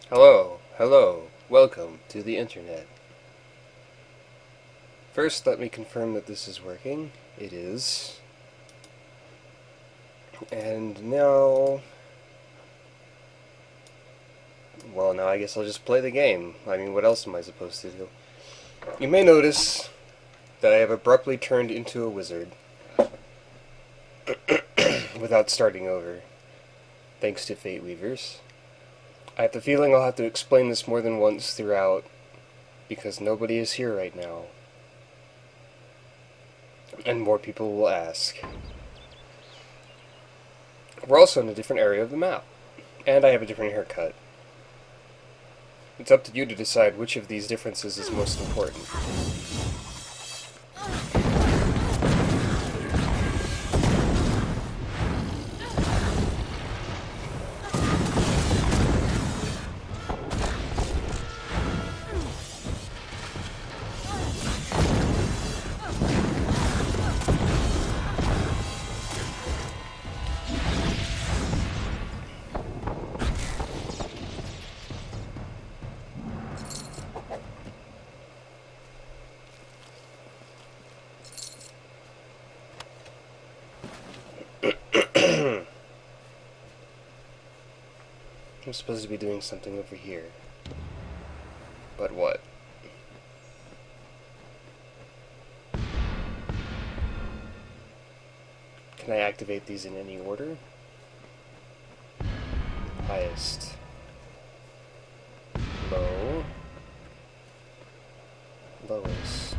Hello, welcome to the internet. First, let me confirm that this is working. It is. And now... Well, now I guess I'll just play the game. I mean, what else am I supposed to do? You may notice that I have abruptly turned into a wizard. Without starting over. Thanks to Fate Weavers. I have the feeling I'll have to explain this more than once throughout, because nobody is here right now. And more people will ask. We're also in a different area of the map. And I have a different haircut. It's up to you to decide which of these differences is most important. I'm supposed to be doing something over here. But what? Can I activate these in any order? Highest. Low. Lowest.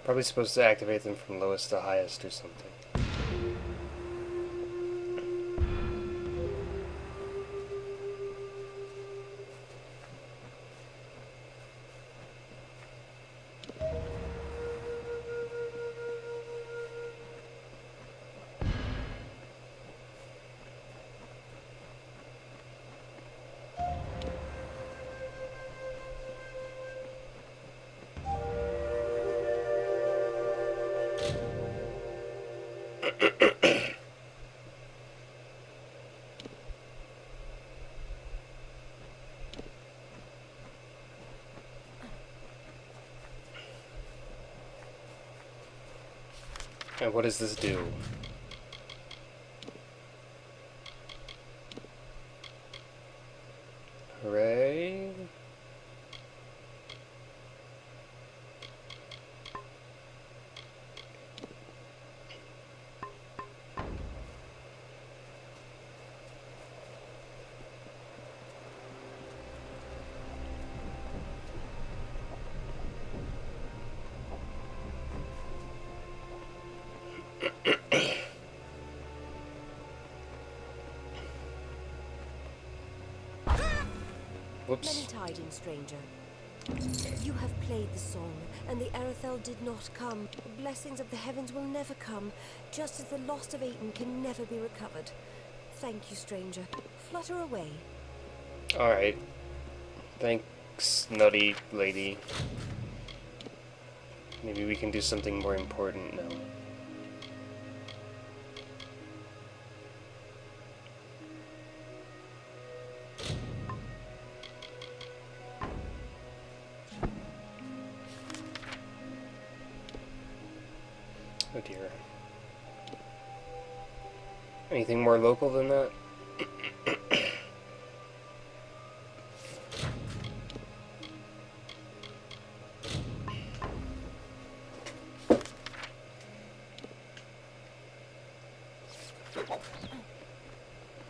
Probably supposed to activate them from lowest to highest or something. And what does this do? Hooray. Whoops. Many tidings, stranger. You have played the song, and the Arethel did not come. The blessings of the heavens will never come, just as the lost of Aten can never be recovered. Thank you, stranger. Flutter away. Alright. Thanks, nutty lady. Maybe we can do something more important now. Oh dear. Anything more local than that?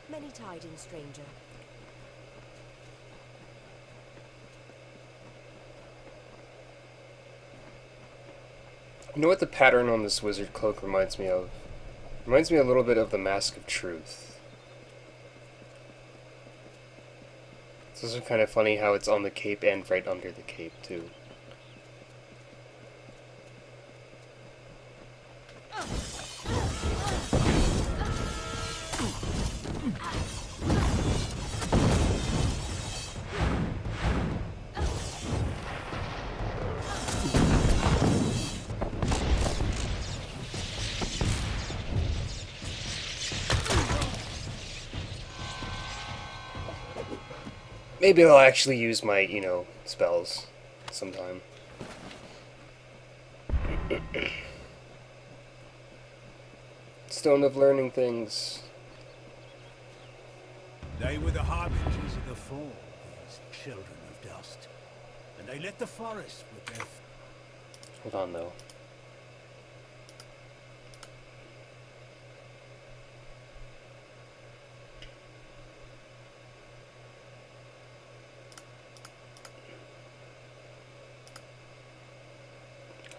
Many tidings, stranger. You know what the pattern on this wizard cloak reminds me of? Reminds me a little bit of the Mask of Truth. It's also kind of funny how it's on the cape and right under the cape, too. Maybe I'll actually use my, spells sometime. Stone of learning things. They were the harbingers of the fall, these children of dust. And they lit the forest with their... Hold on, though.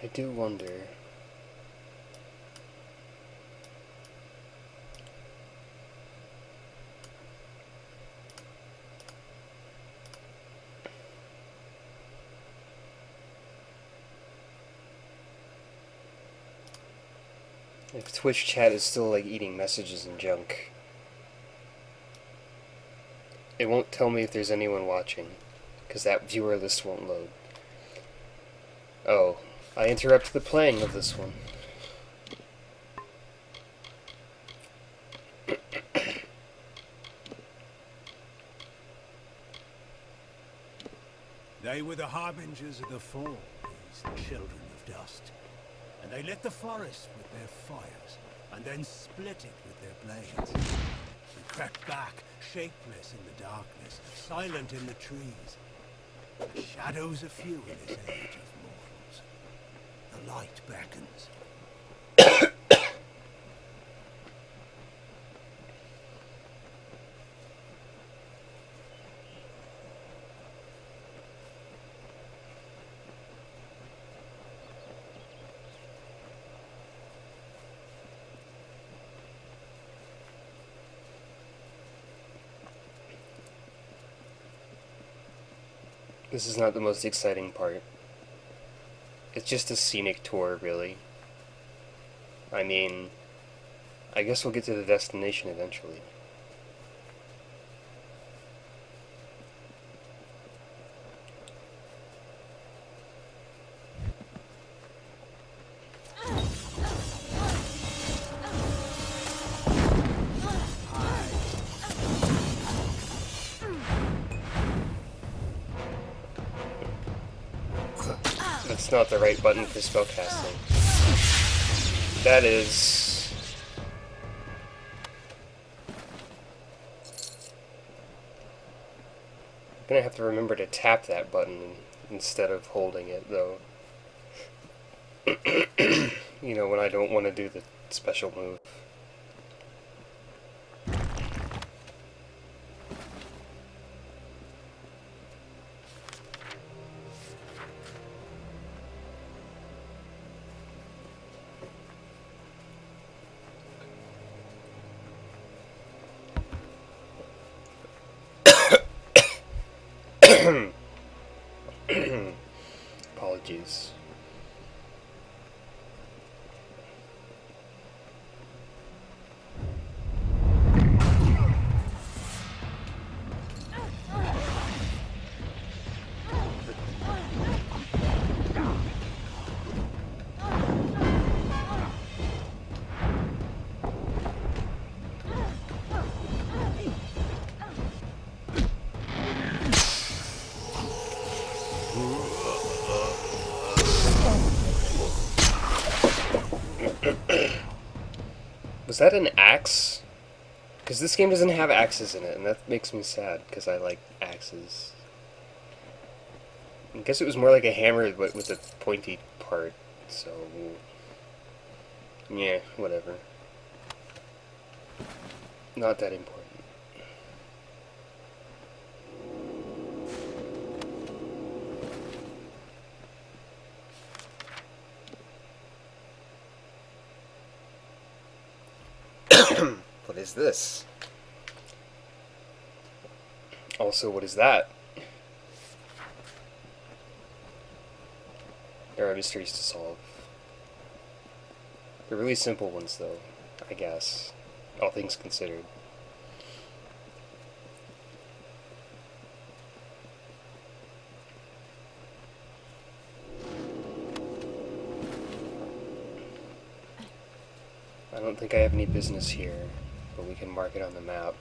I do wonder... if Twitch chat is still, like, eating messages and junk. It won't tell me if there's anyone watching, because that viewer list won't load. Oh, I interrupt the playing of this one. They were the harbingers of the fall, these children of dust. And they lit the forest with their fires, and then split it with their blades. We crept back, shapeless in the darkness, silent in the trees. The shadows are few in this age of mortals. The light beckons. This is not the most exciting part. It's just a scenic tour, really. I mean, I guess we'll get to the destination eventually. That's not the right button for spellcasting. That is... I'm gonna have to remember to tap that button instead of holding it, though. You know, when I don't want to do the special move. Apologies. Was that an axe? Because this game doesn't have axes in it, and that makes me sad, because I like axes. I guess it was more like a hammer, but with a pointy part, so... yeah, whatever. Not that important. What is this? Also, what is that? There are mysteries to solve. They're really simple ones, though, I guess. All things considered. I don't think I have any business here, but we can mark it on the map.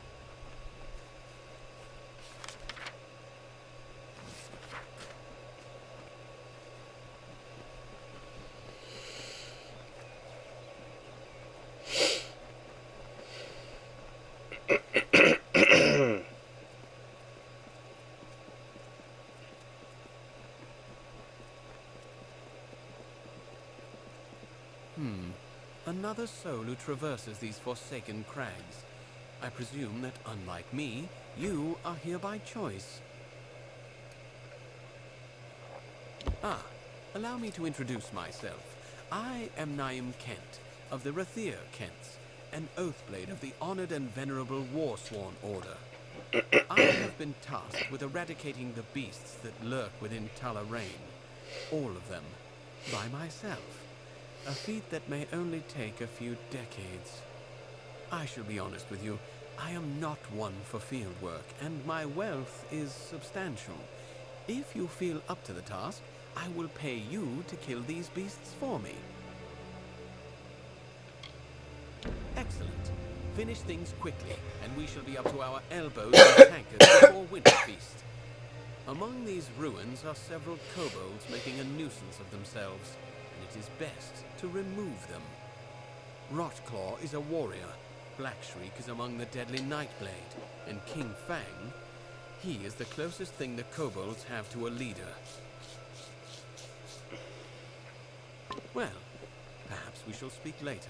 Another soul who traverses these forsaken crags. I presume that, unlike me, you are here by choice. Ah, allow me to introduce myself. I am Naim Kent, of the Rathir Kents, an Oathblade of the honored and venerable Warsworn Order. I have been tasked with eradicating the beasts that lurk within Talarain, all of them, by myself. A feat that may only take a few decades. I shall be honest with you, I am not one for field work, and my wealth is substantial. If you feel up to the task, I will pay you to kill these beasts for me. Excellent. Finish things quickly, and we shall be up to our elbows in tankards before winter feast. Among these ruins are several kobolds making a nuisance of themselves, and it is best to remove them. Rotclaw is a warrior, Blackshriek is among the deadly Nightblade, and King Fang, he is the closest thing the kobolds have to a leader. Well, perhaps we shall speak later.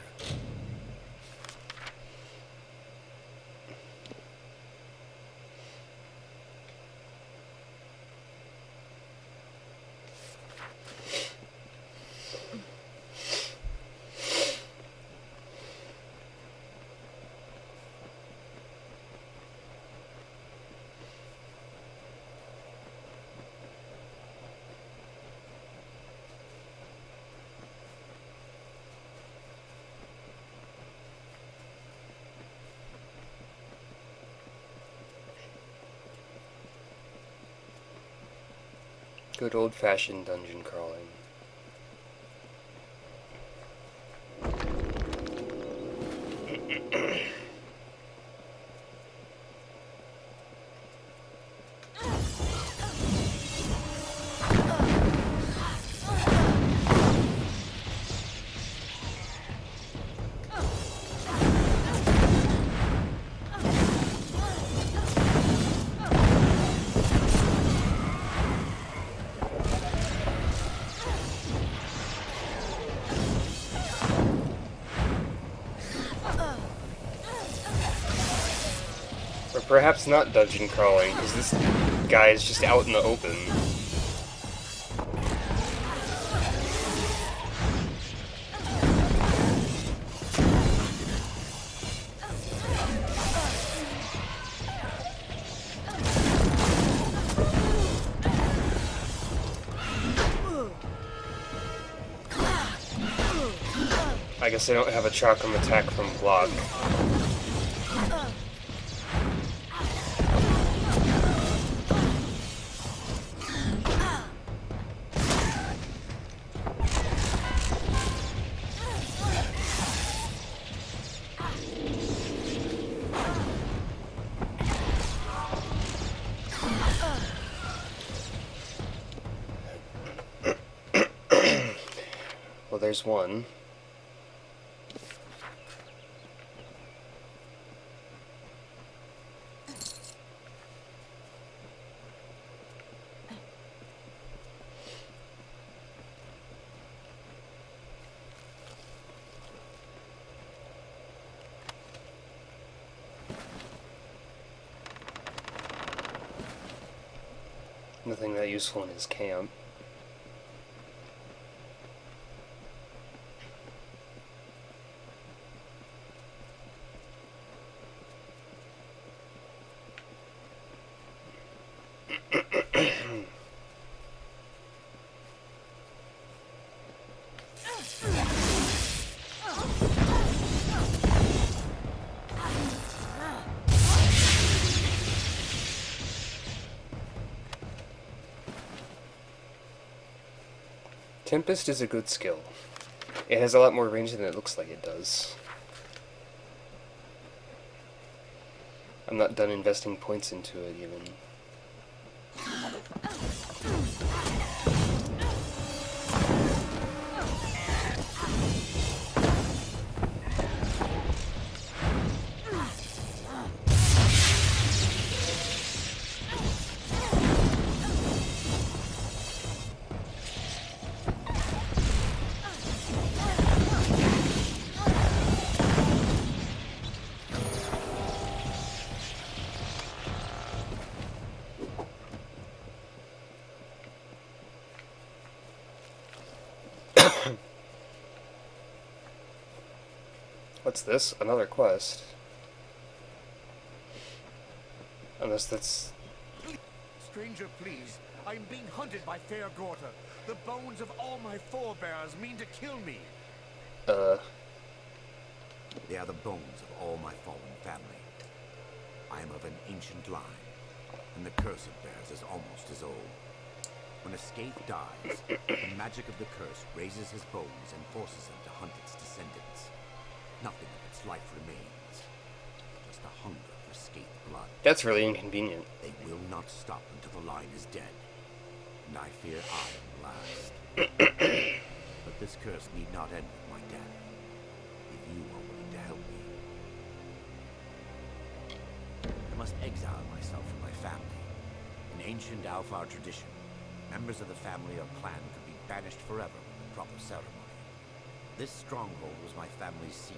Good old-fashioned dungeon crawling. Or perhaps not dungeon crawling, because this guy is just out in the open. I guess I don't have a chakram attack from block. Well, there's one. Nothing that useful in his camp. Tempest is a good skill. It has a lot more range than it looks like it does. I'm not done investing points into it even. What's this? Another quest. Unless that's... Stranger, please. I'm being hunted by Fair Gorta. The bones of all my forebears mean to kill me. They are the bones of all my fallen family. I am of an ancient line, and the curse it bears is almost as old. When a scathe dies, the magic of the curse raises his bones and forces him to hunt its descendants. Nothing of its life remains, just a hunger for scathe blood. That's really inconvenient. They will not stop until the line is dead, and I fear I am the last. But this curse need not end with my death, if you are willing to help me. I must exile myself from my family. In ancient Alfar tradition, members of the family or clan could be banished forever with the proper ceremony. This stronghold was my family's seat.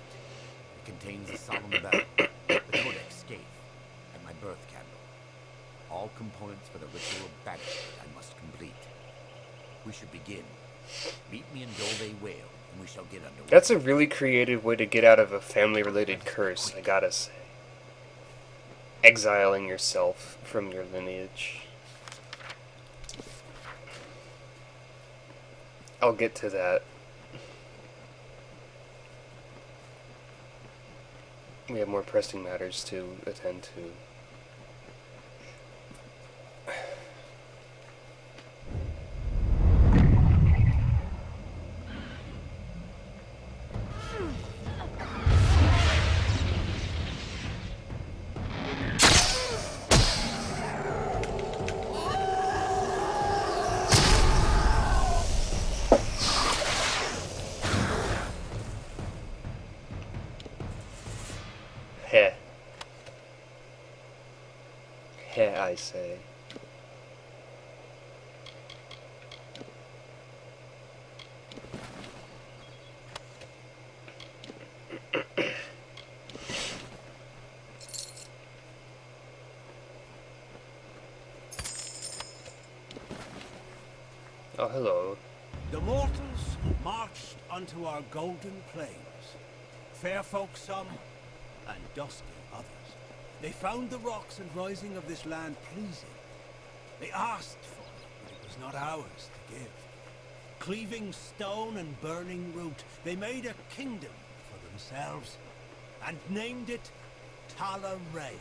It contains a solemn bell, the Codex Scathe, and my birth candle. All components for the ritual of banishment I must complete. We should begin. Meet me in Dole Whale, and we shall get underway. That's a really creative way to get out of a family-related curse, I gotta say. Exiling yourself from your lineage. I'll get to that. We have more pressing matters to attend to. Heh. Heh, I say. Oh, hello. The mortals marched unto our golden plains. Fair folk some, and dusky others. They found the rocks and rising of this land pleasing. They asked for it, but it was not ours to give. Cleaving stone and burning root, they made a kingdom for themselves, and named it Tala Ray.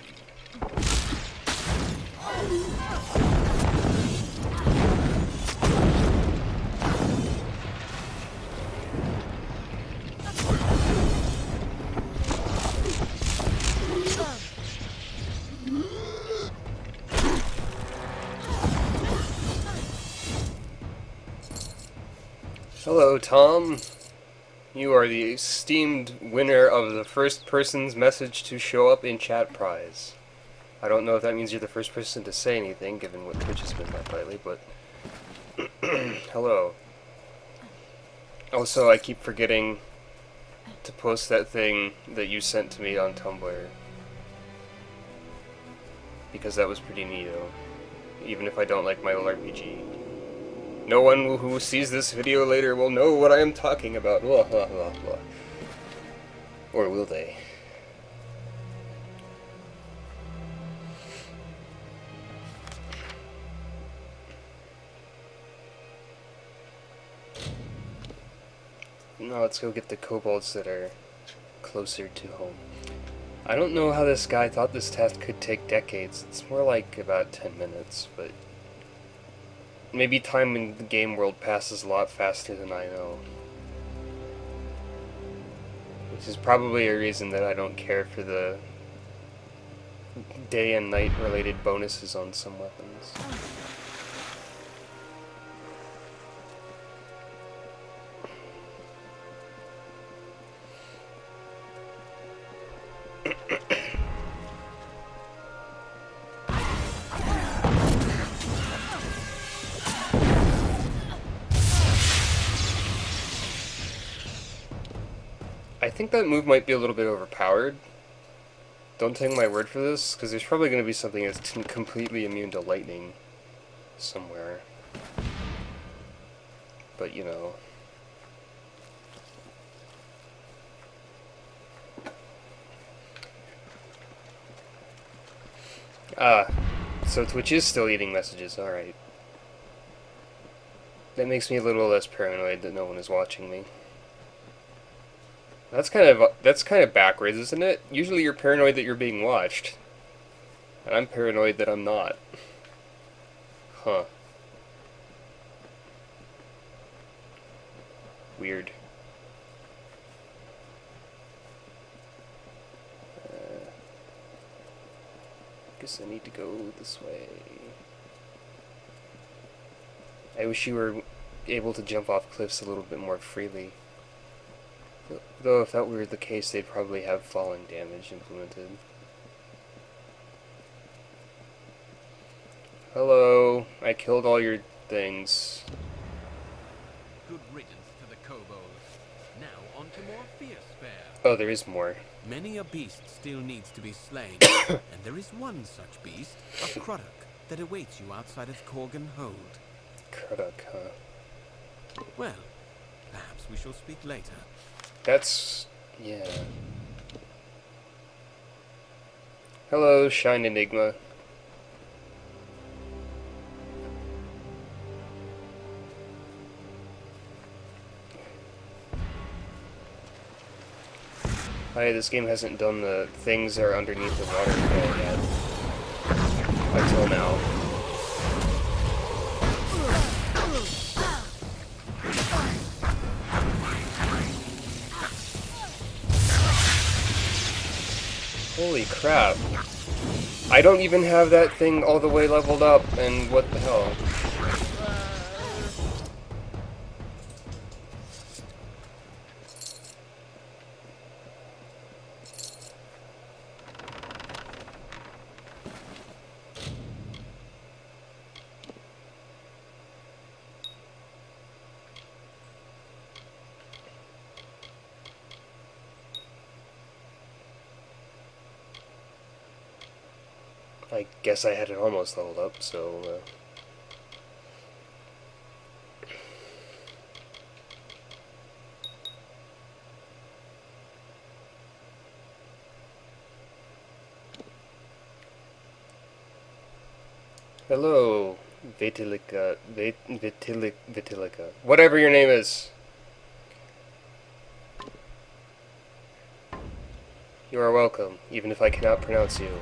Hello, Tom. You are the esteemed winner of the first person's message to show up in chat prize. I don't know if that means you're the first person to say anything, given what Twitch has been like lately, but... hello. Also, I keep forgetting to post that thing that you sent to me on Tumblr. Because that was pretty neato. Even if I don't like my old RPG. No one who sees this video later will know what I am talking about. Blah, blah, blah, blah. Or will they? Now let's go get the kobolds that are closer to home. I don't know how this guy thought this task could take decades. It's more like about 10 minutes, but... maybe time in the game world passes a lot faster than I know. Which is probably a reason that I don't care for the day and night related bonuses on some weapons. I think that move might be a little bit overpowered. Don't take my word for this, because there's probably going to be something that's completely immune to lightning somewhere. But, you know, Ah, so Twitch is still eating messages, alright. That makes me a little less paranoid that no one is watching me. That's kind of backwards, isn't it? Usually you're paranoid that you're being watched. And I'm paranoid that I'm not. Huh. Weird. Guess I need to go this way. I wish you were able to jump off cliffs a little bit more freely. Though if that were the case, they'd probably have falling damage implemented. Hello, I killed all your things. Good riddance to the kobolds. Now on to more fierce fare. Oh, there is more. Many a beast still needs to be slain, and there is one such beast, a Cruddock, that awaits you outside of Korgan Hold. Cruddock, huh? Well, perhaps we shall speak later. That's... yeah. Hello, Shine Enigma. Hi, this game hasn't done the things that are underneath the waterfall yet. Until now. Holy crap. I don't even have that thing all the way leveled up, and what the hell? I guess I had it almost leveled up, so... Hello, Vitilica. Whatever your name is. You are welcome, even if I cannot pronounce you.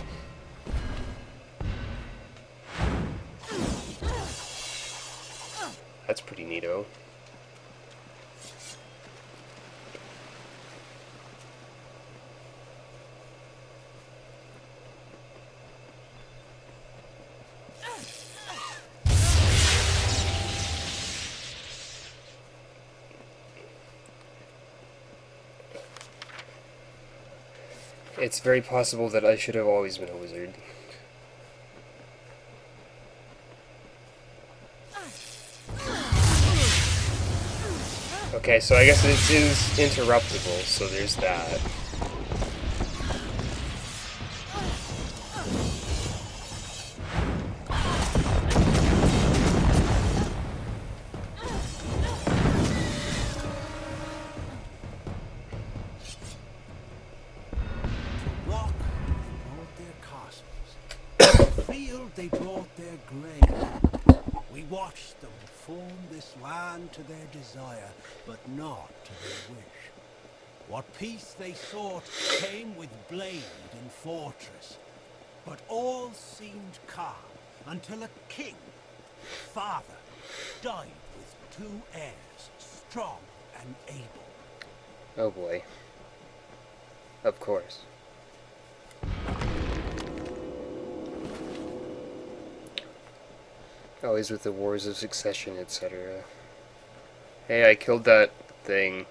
That's pretty neato. It's very possible that I should have always been a wizard. Okay, so I guess it is interruptible, so there's that. Rock, they brought their castles. Field, they brought their grain. We watched them form this land to their desire, but not to their wish. What peace they sought came with blade and fortress. But all seemed calm until a king, father, died with 2 heirs, strong and able. Oh boy. Of course. Always with the wars of succession, etc. Hey, I killed that thing.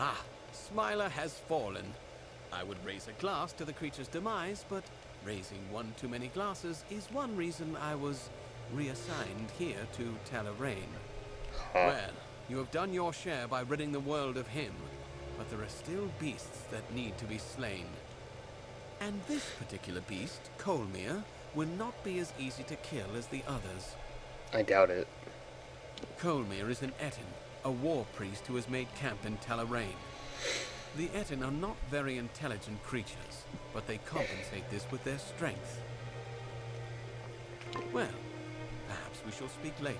Ah, Smiler has fallen. I would raise a glass to the creature's demise, but raising one too many glasses is one reason I was reassigned here to Talarain. Well, you have done your share by ridding the world of him, but there are still beasts that need to be slain. And this particular beast, Colmere, will not be as easy to kill as the others. I doubt it. Colmere is an Etin, a war priest who has made camp in Talarain. The Etin are not very intelligent creatures, but they compensate this with their strength. Well, perhaps we shall speak later.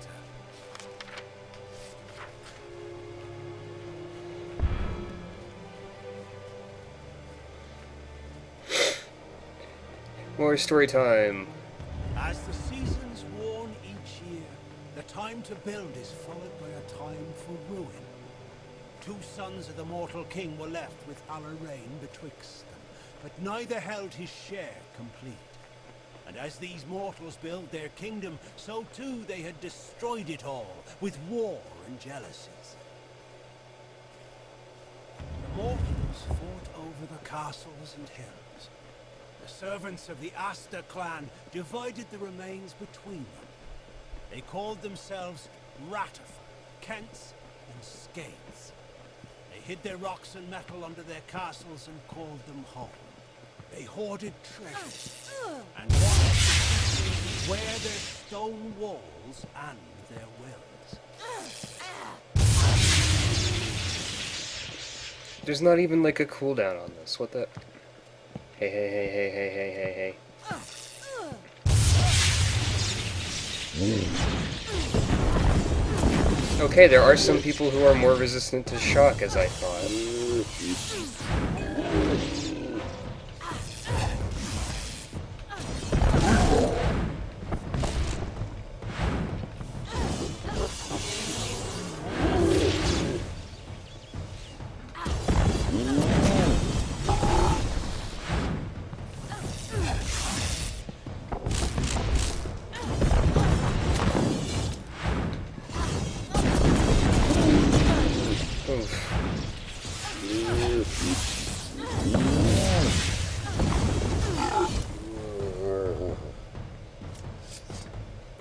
More story time. As the seasons warn each year, the time to build is followed by a time for ruin. 2 sons of the mortal king were left with Amalur betwixt them, but neither held his share complete. And as these mortals build their kingdom, so too they had destroyed it all with war and jealousies. The mortals fought over the castles and hills. The servants of the Asta clan divided the remains between them. They called themselves Ratifer, Kents, and Skates. They hid their rocks and metal under their castles and called them home. They hoarded treasures, and wanted to wear their stone walls and their wills. There's not even like a cooldown on this. What the? Hey, hey, hey, hey, hey, hey, hey, hey. Okay, there are some people who are more resistant to shock, as I thought.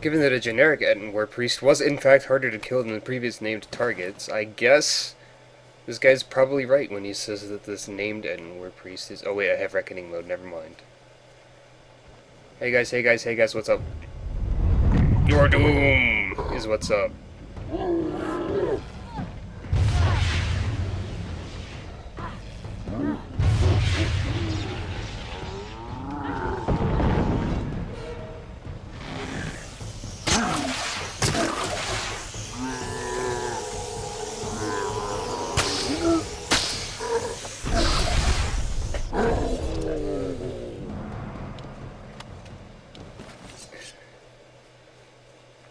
Given that a generic Etin War Priest was in fact harder to kill than the previous named targets, I guess this guy's probably right when he says that this named Etin War Priest is... Oh wait, I have Reckoning mode, never mind. Hey guys, hey guys, hey guys, what's up? Your doom is what's up.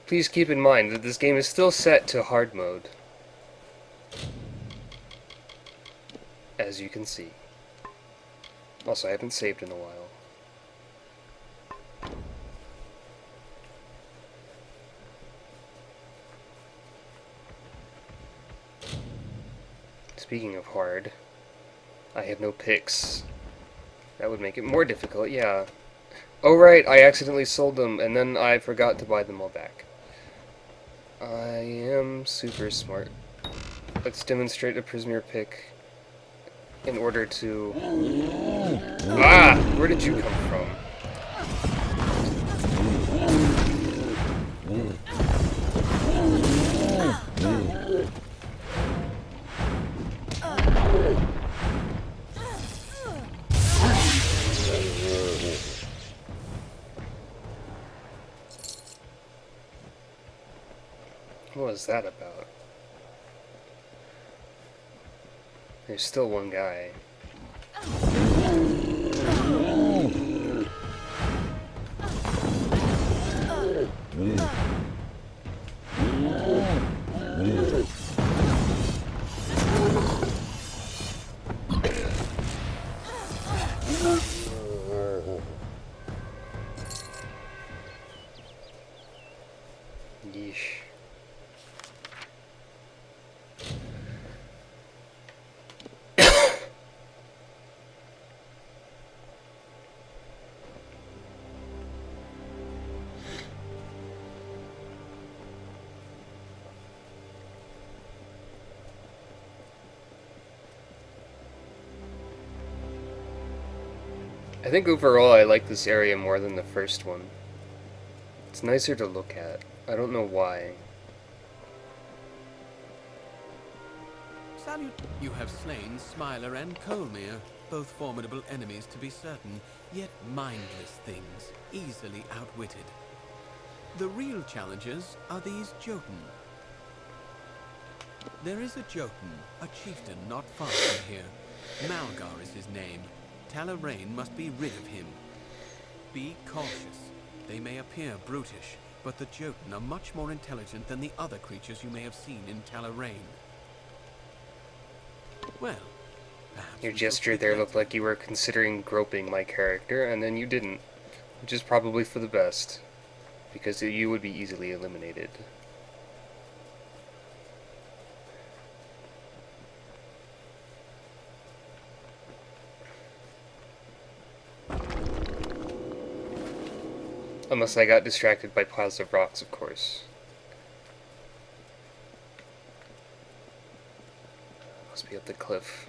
Please keep in mind that this game is still set to hard mode, as you can see. Also, I haven't saved in a while. Speaking of hard, I have no picks. That would make it more difficult, yeah. Oh right, I accidentally sold them, and then I forgot to buy them all back. I am super smart. Let's demonstrate a prisoner pick in order to... Ah! Where did you come from? What was that about? There's still one guy. Yeesh. I think overall I like this area more than the first one. It's nicer to look at. I don't know why. So, You have slain Smiler and Colmere, both formidable enemies to be certain, yet mindless things, easily outwitted. The real challengers are these Jotun. There is a Jotun, a chieftain not far from here. Malgar is his name. Talarain must be rid of him. Be cautious. They may appear brutish, but the Jotun are much more intelligent than the other creatures you may have seen in Talarain. Well, perhaps Your we shall gesture speak there later. looked like you were considering groping my character, and then you didn't. Which is probably for the best, because you would be easily eliminated. Unless I got distracted by piles of rocks, of course. Must be up the cliff.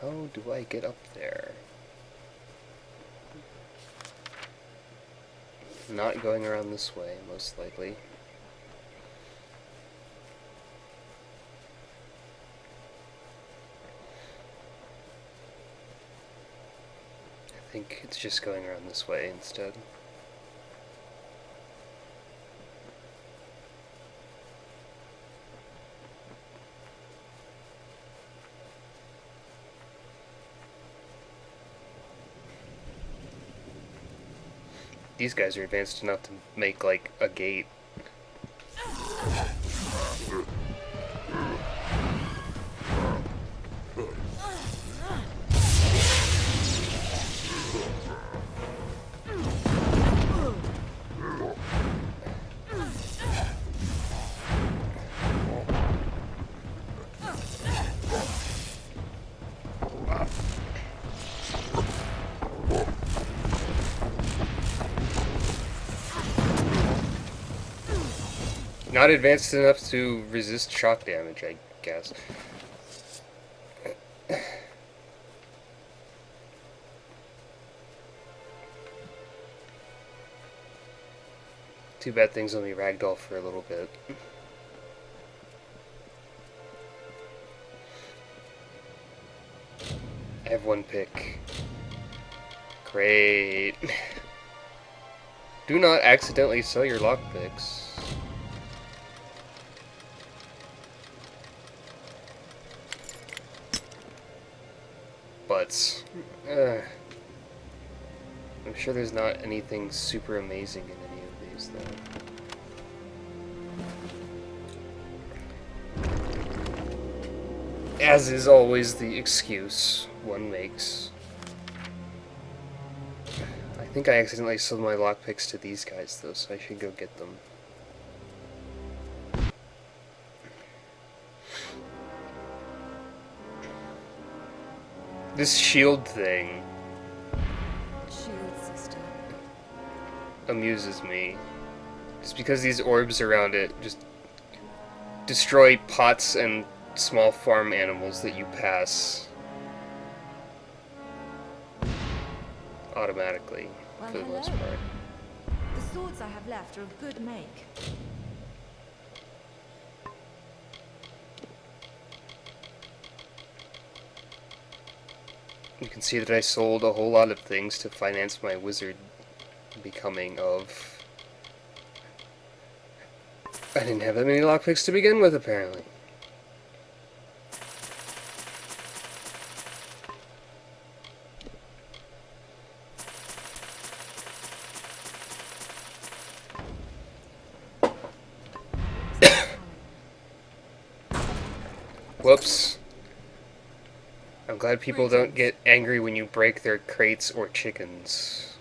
How do I get up there? Not going around this way, most likely. I think it's just going around this way instead. These guys are advanced enough to make, like, a gate. Not advanced enough to resist shock damage, I guess. Too bad things let me ragdoll for a little bit. I have one pick. Great. Do not accidentally sell your lockpicks. But I'm sure there's not anything super amazing in any of these, though. As is always the excuse one makes. I think I accidentally sold my lockpicks to these guys, though, so I should go get them. This shield thing Shield sister. amuses me. Just because these orbs around it just destroy pots and small farm animals that you pass automatically, Well, for the most hello. part. The swords I have left are of good make. You can see that I sold a whole lot of things to finance my wizard becoming of... I didn't have that many lockpicks to begin with, apparently. Whoops. I'm glad people don't get angry when you break their crates or chickens.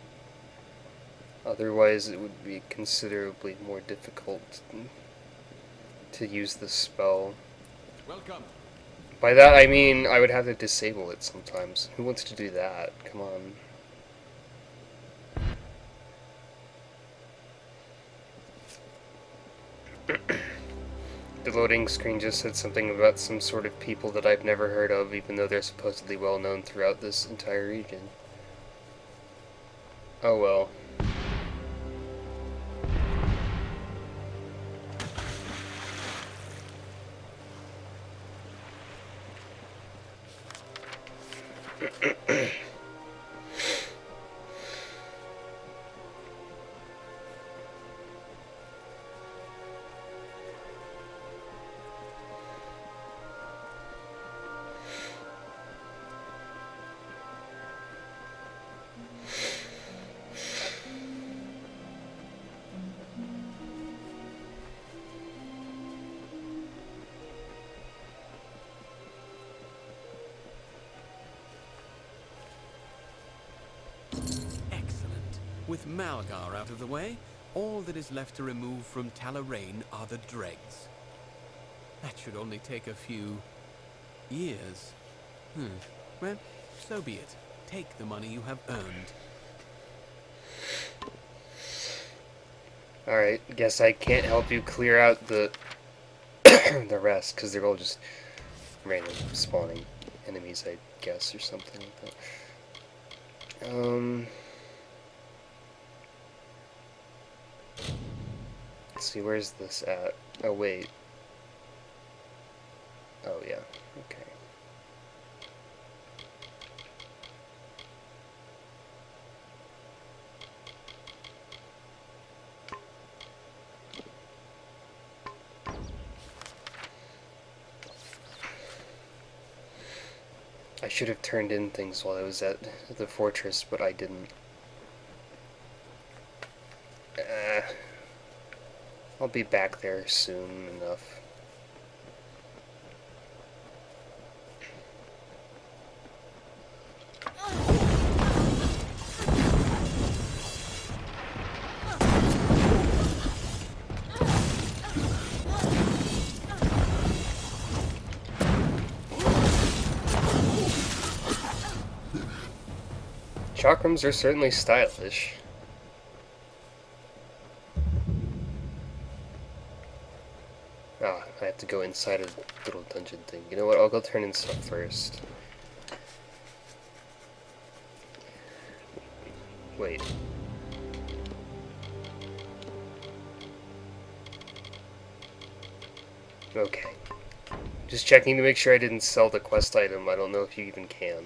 Otherwise, it would be considerably more difficult to use the spell. Welcome. By that, I mean I would have to disable it sometimes. Who wants to do that? Come on. The loading screen just said something about some sort of people that I've never heard of, even though they're supposedly well known throughout this entire region. Oh well. Excellent. With Malgar out of the way, all that is left to remove from Talarain are the dregs. That should only take a few years. Well, so be it. Take the money you have earned. Alright, guess I can't help you clear out the the rest, because they're all just random spawning enemies, I guess, or something like that. Let's see, where's this at? Oh, wait. Oh, yeah, okay. I should have turned in things while I was at the fortress, but I didn't. I'll be back there soon enough. Chakrams are certainly stylish. Ah, I have to go inside a little dungeon thing. You know what, I'll go turn in stuff first. Wait. Okay. Just checking to make sure I didn't sell the quest item. I don't know if you even can.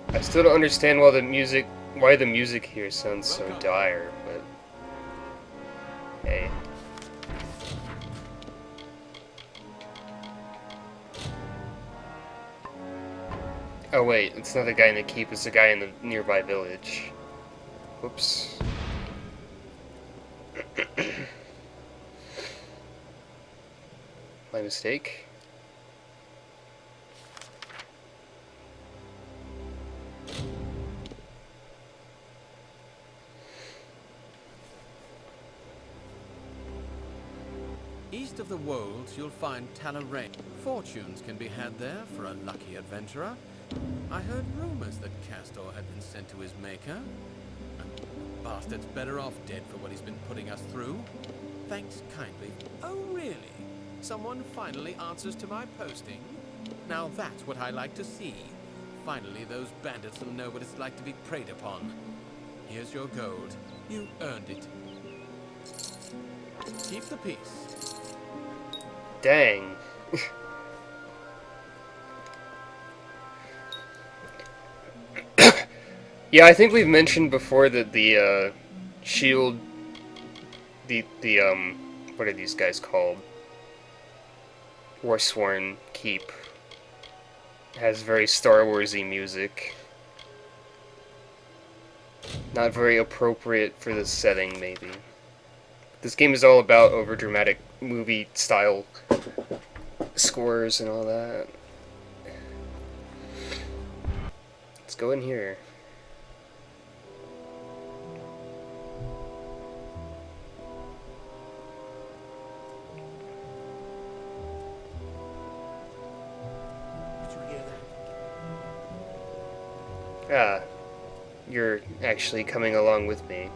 I still don't understand why the music here sounds so dire, but hey. Oh wait, it's not a guy in the keep, it's a guy in the nearby village. Whoops. My mistake. East of the Wolds, you'll find Talarain. Fortunes can be had there for a lucky adventurer. I heard rumors that Castor had been sent to his maker. The bastard's better off dead for what he's been putting us through. Thanks kindly. Oh, really? Someone finally answers to my posting? Now that's what I like to see. Finally, those bandits will know what it's like to be preyed upon. Here's your gold. You earned it. Keep the peace. Dang. Yeah, I think we've mentioned before that the shield, what are these guys called? Warsworn keep has very Star Warsy music. Not very appropriate for this setting, maybe. This game is all about overdramatic movie style scores and all that. Let's go in here. Ah, you're actually coming along with me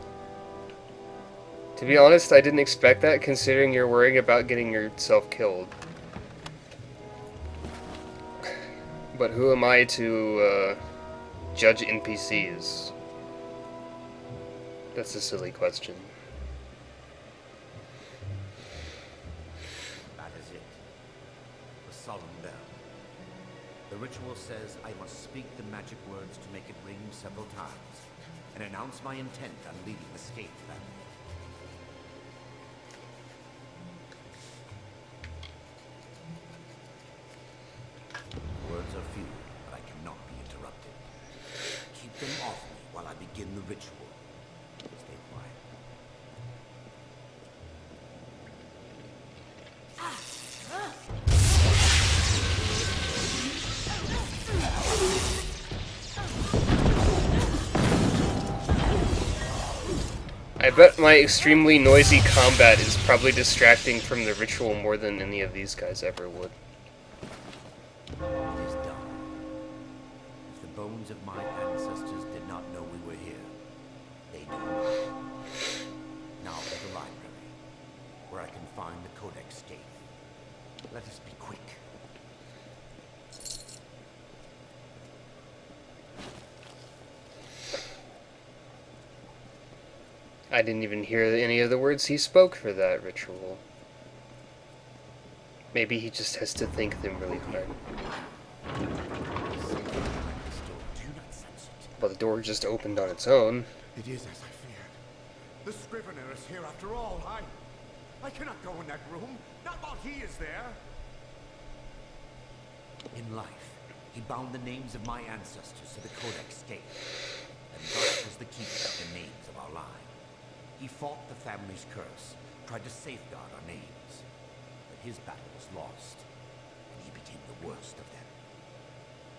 To be honest, I didn't expect that, considering you're worrying about getting yourself killed. But who am I to judge NPCs? That's a silly question. That is it. The solemn bell. The ritual says I must speak the magic words to make it ring several times, and announce my intent on leading the Scathe family. Words are few, but I cannot be interrupted. Keep them off me while I begin the ritual. Stay quiet. I bet my extremely noisy combat is probably distracting from the ritual more than any of these guys ever would. It is done. If the bones of my ancestors did not know we were here, they do now. Now to the library, where I can find the Codex Scathe. Let us be quick. I didn't even hear any of the words he spoke for that ritual. Maybe he just has to think them really hard. Well, the door just opened on its own. It is as I feared. The Scrivener is here after all. I cannot go in that room. Not while he is there. In life, he bound the names of my ancestors to the Codex Scathe, and thus was the keeper of the names of our line. He fought the family's curse, tried to safeguard our names, but his battle was lost, and he became the worst of them.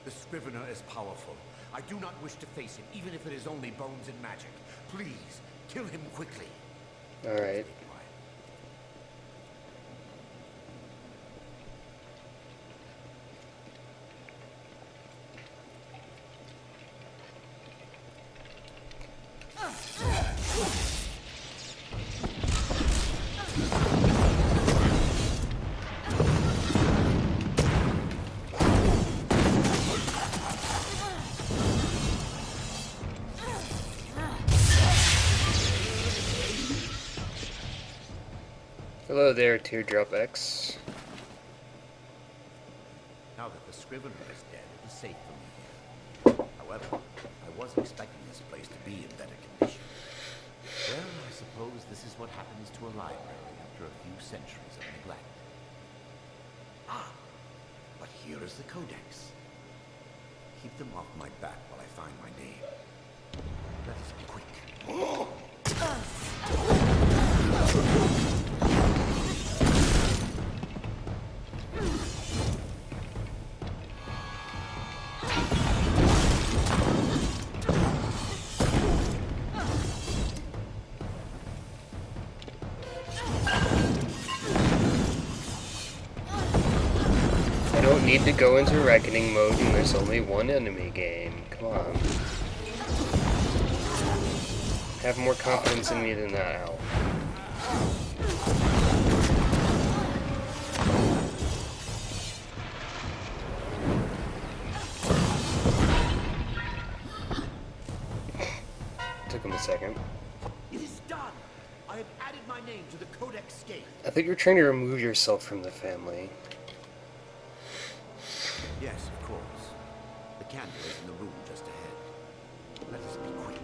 The Scrivener is powerful. I do not wish to face him, even if it is only bones and magic. Please, kill him quickly. Alright. Stay quiet. Hello there, Teardrop X. Now that the Scrivener is dead, it is safe for me here. However, I was expecting this place to be in better condition. Well, I suppose this is what happens to a library after a few centuries of neglect. Ah, but here is the Codex. Keep them off my back while I find my name. Let us be quick. I don't need to go into reckoning mode when there's only one enemy game. Come on. Have more confidence in me than that, Al. Took him a second. It is done! I have added my name to the Codex Scathe. I think you're trying to remove yourself from the family. Yes, of course. The candle is in the room just ahead. Let us be quick.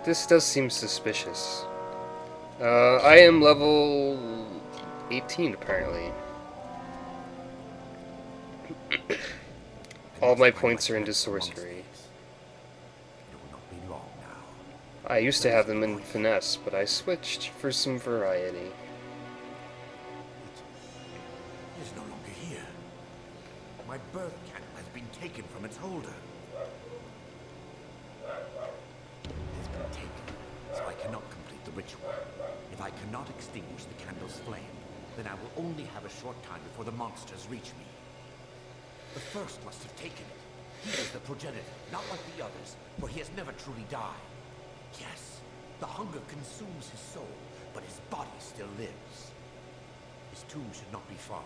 This does seem suspicious. I am level 18, apparently. All my points are into sorcery. It will not be long now. I used to have them in finesse, but I switched for some variety. It is no longer here. My birth candle has been taken from its holder. It has been taken, so I cannot complete the ritual. If I cannot extinguish the candle's flame, then I will only have a short time before the monsters reach me. The first must have taken it. He is the progenitor, not like the others, for he has never truly died. Yes, The hunger consumes his soul, but his body still lives. His tomb should not be far.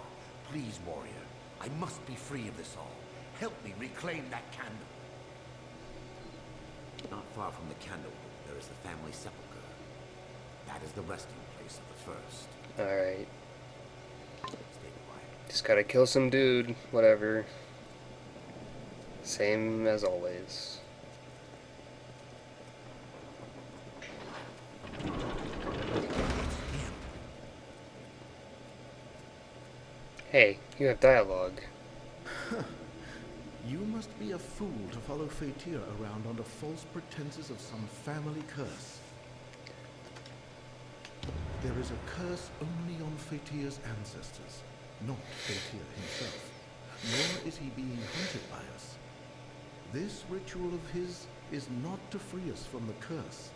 Please, warrior, I must be free of this all. Help me reclaim that candle. Not far from the candle, there is the family sepulchre. That is the resting place of the first. Alright. Stay quiet. Just gotta kill some dude. Whatever. Same as always. Hey, you have dialogue. You must be a fool to follow Fatir around under false pretenses of some family curse. There is a curse only on Fatir's ancestors, not Fatir himself. Nor is he being hunted by us. This ritual of his is not to free us from the curse.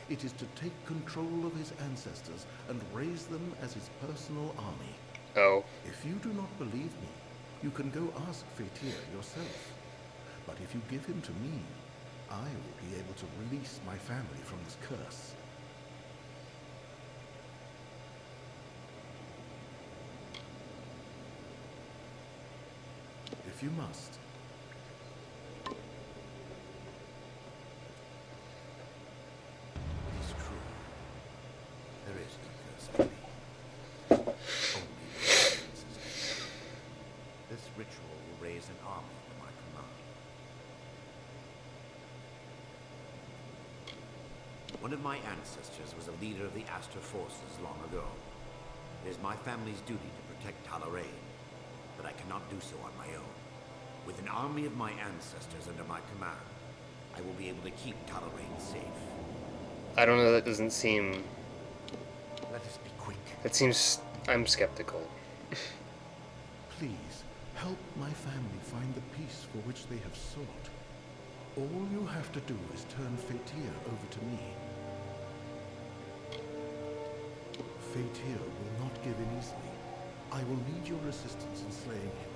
It is to take control of his ancestors and raise them as his personal army. Oh. If you do not believe me, you can go ask Fatir yourself. But if you give him to me, I will be able to release my family from this curse. If you must. It is true. There is no curse on me. Only my ancestors. This ritual will raise an army under my command. One of my ancestors was a leader of the Aster forces long ago. It is my family's duty to protect Talarain, but I cannot do so on my own. With an army of my ancestors under my command, I will be able to keep Talarain safe. I don't know, that doesn't seem... Let us be quick. That seems... I'm skeptical. Please, help my family find the peace for which they have sought. All you have to do is turn Fatir over to me. Fatir will not give in easily. I will need your assistance in slaying him.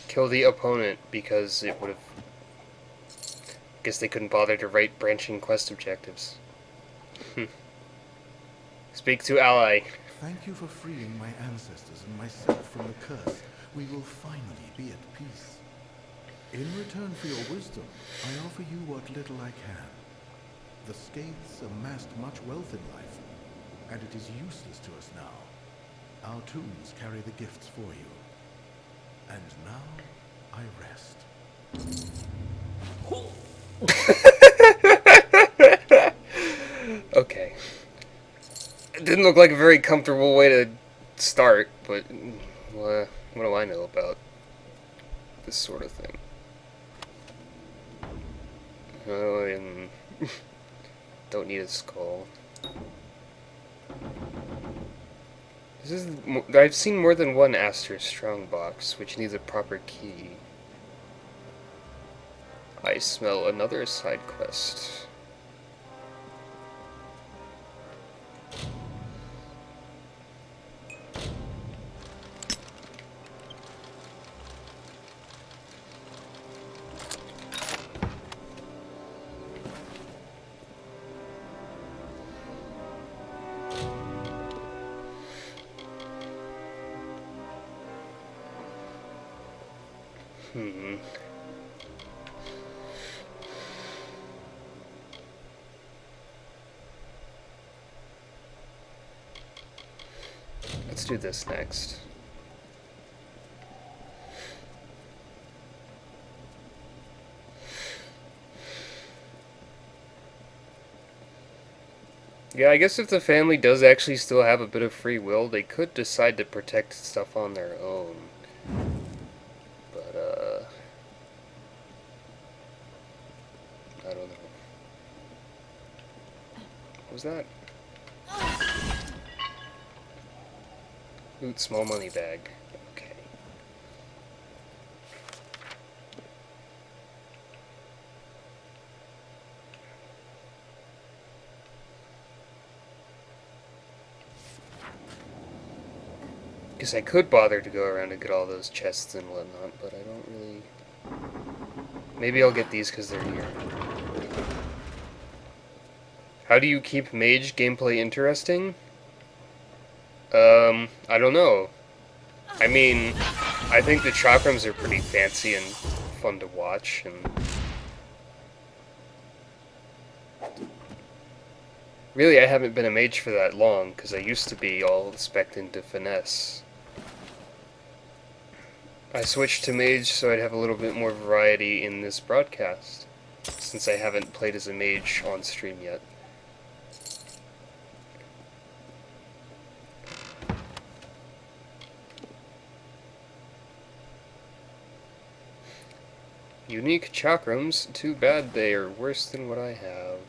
Kill the opponent because it would have... Guess they couldn't bother to write branching quest objectives. Speak to ally. Thank you for freeing my ancestors and myself from the curse. We will finally be at peace. In return for your wisdom, I offer you what little I can. The Skaiths amassed much wealth in life, and it is useless to us now. Our tombs carry the gifts for you. And now, I rest. Okay. It didn't look like a very comfortable way to start, but what do I know about this sort of thing? Oh, and don't need a skull. This is... I've seen more than one Aster strongbox, which needs a proper key. I smell another side quest. Let's do this next. Yeah, I guess if the family does actually still have a bit of free will, they could decide to protect stuff on their own. But, I don't know. What was that? Loot small money bag. Okay. Because I could bother to go around and get all those chests and whatnot, but I don't really... Maybe I'll get these because they're here. How do you keep mage gameplay interesting? I don't know. I mean, I think the chakrams are pretty fancy and fun to watch, and... Really, I haven't been a mage for that long, because I used to be all spec'd into finesse. I switched to mage so I'd have a little bit more variety in this broadcast, since I haven't played as a mage on stream yet. Unique chakrams, too bad they are worse than what I have.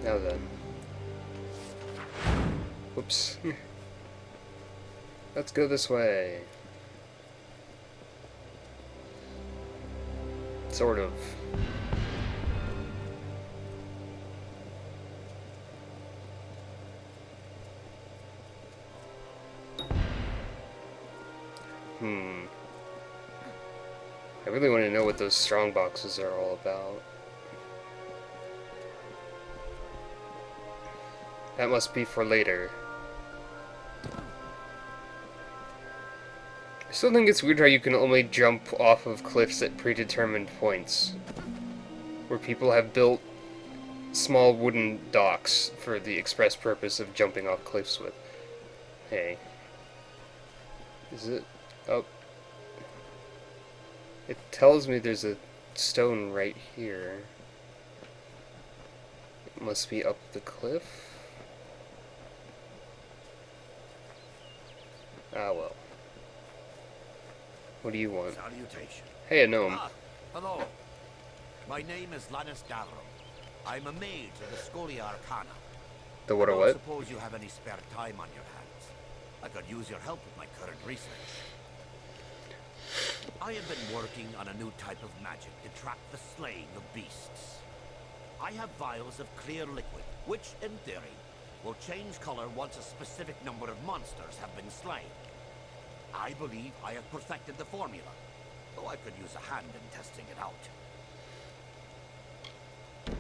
Now then. Whoops. Let's go this way. Sort of. I really want to know what those strong boxes are all about. That must be for later. I still think it's weird how you can only jump off of cliffs at predetermined points, where people have built small wooden docks for the express purpose of jumping off cliffs with. Hey. Is it up? It tells me there's a stone right here. It must be up the cliff? Ah, well. What do you want? Salutation. Hey, a gnome. Ah, hello. My name is Lannis Davro. I'm a mage of the Scholia Arcana. The what I or don't what? suppose you have any spare time on your hands. I could use your help with my current research. I have been working on a new type of magic to track the slaying of beasts. I have vials of clear liquid, which, in theory, will change color once a specific number of monsters have been slain. I believe I have perfected the formula, though I could use a hand in testing it out.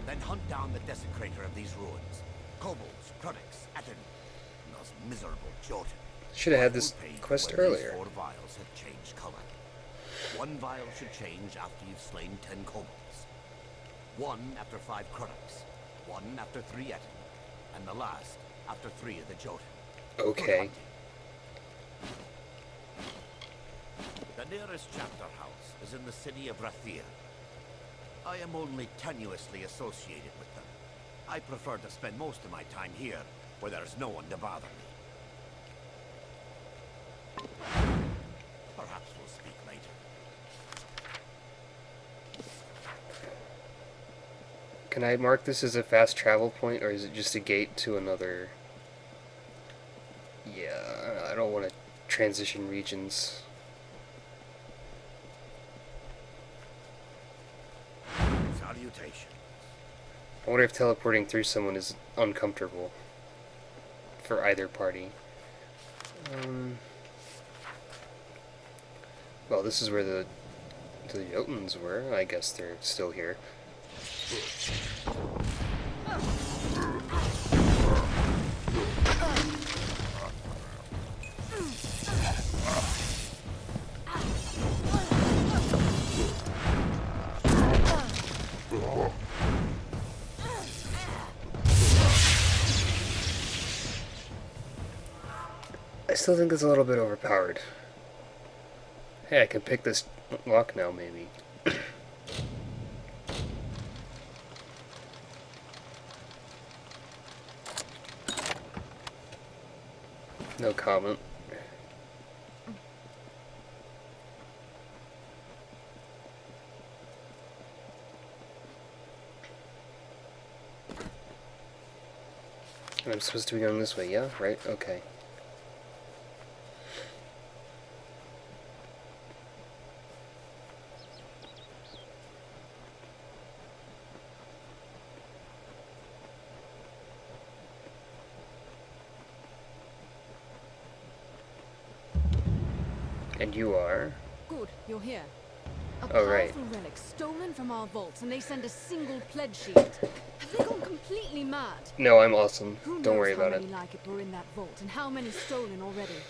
Then hunt down the desecrator of these ruins. Kobolds, Kruniks, Etten, and those miserable Jotun. Should have had this I will pay quest when earlier. These 4 vials have changed color. 1 vial should change after you've slain 10 kobolds. 1 after 5 Kruniks. 1 after 3 Etten. And the last after 3 of the Jotun. Okay. The nearest chapter house is in the city of Rathir. I am only tenuously associated with them. I prefer to spend most of my time here, where there's no one to bother me. Perhaps we'll speak later. Can I mark this as a fast travel point, or is it just a gate to another? Yeah, I don't want to transition regions. Salutation. I wonder if teleporting through someone is uncomfortable for either party. Well, this is where the Jotuns were. I guess they're still here. I still think it's a little bit overpowered. Hey, I can pick this lock now, maybe. No comment. I'm supposed to be going this way, yeah? Right? Okay. And you are? Good, you're here. A Oh, right. powerful relic stolen from our vaults, and they send a single pledge shield. Have they gone completely mad? No, I'm awesome. Who knows Don't worry about how it. many like it were in that vault, and how many stolen already?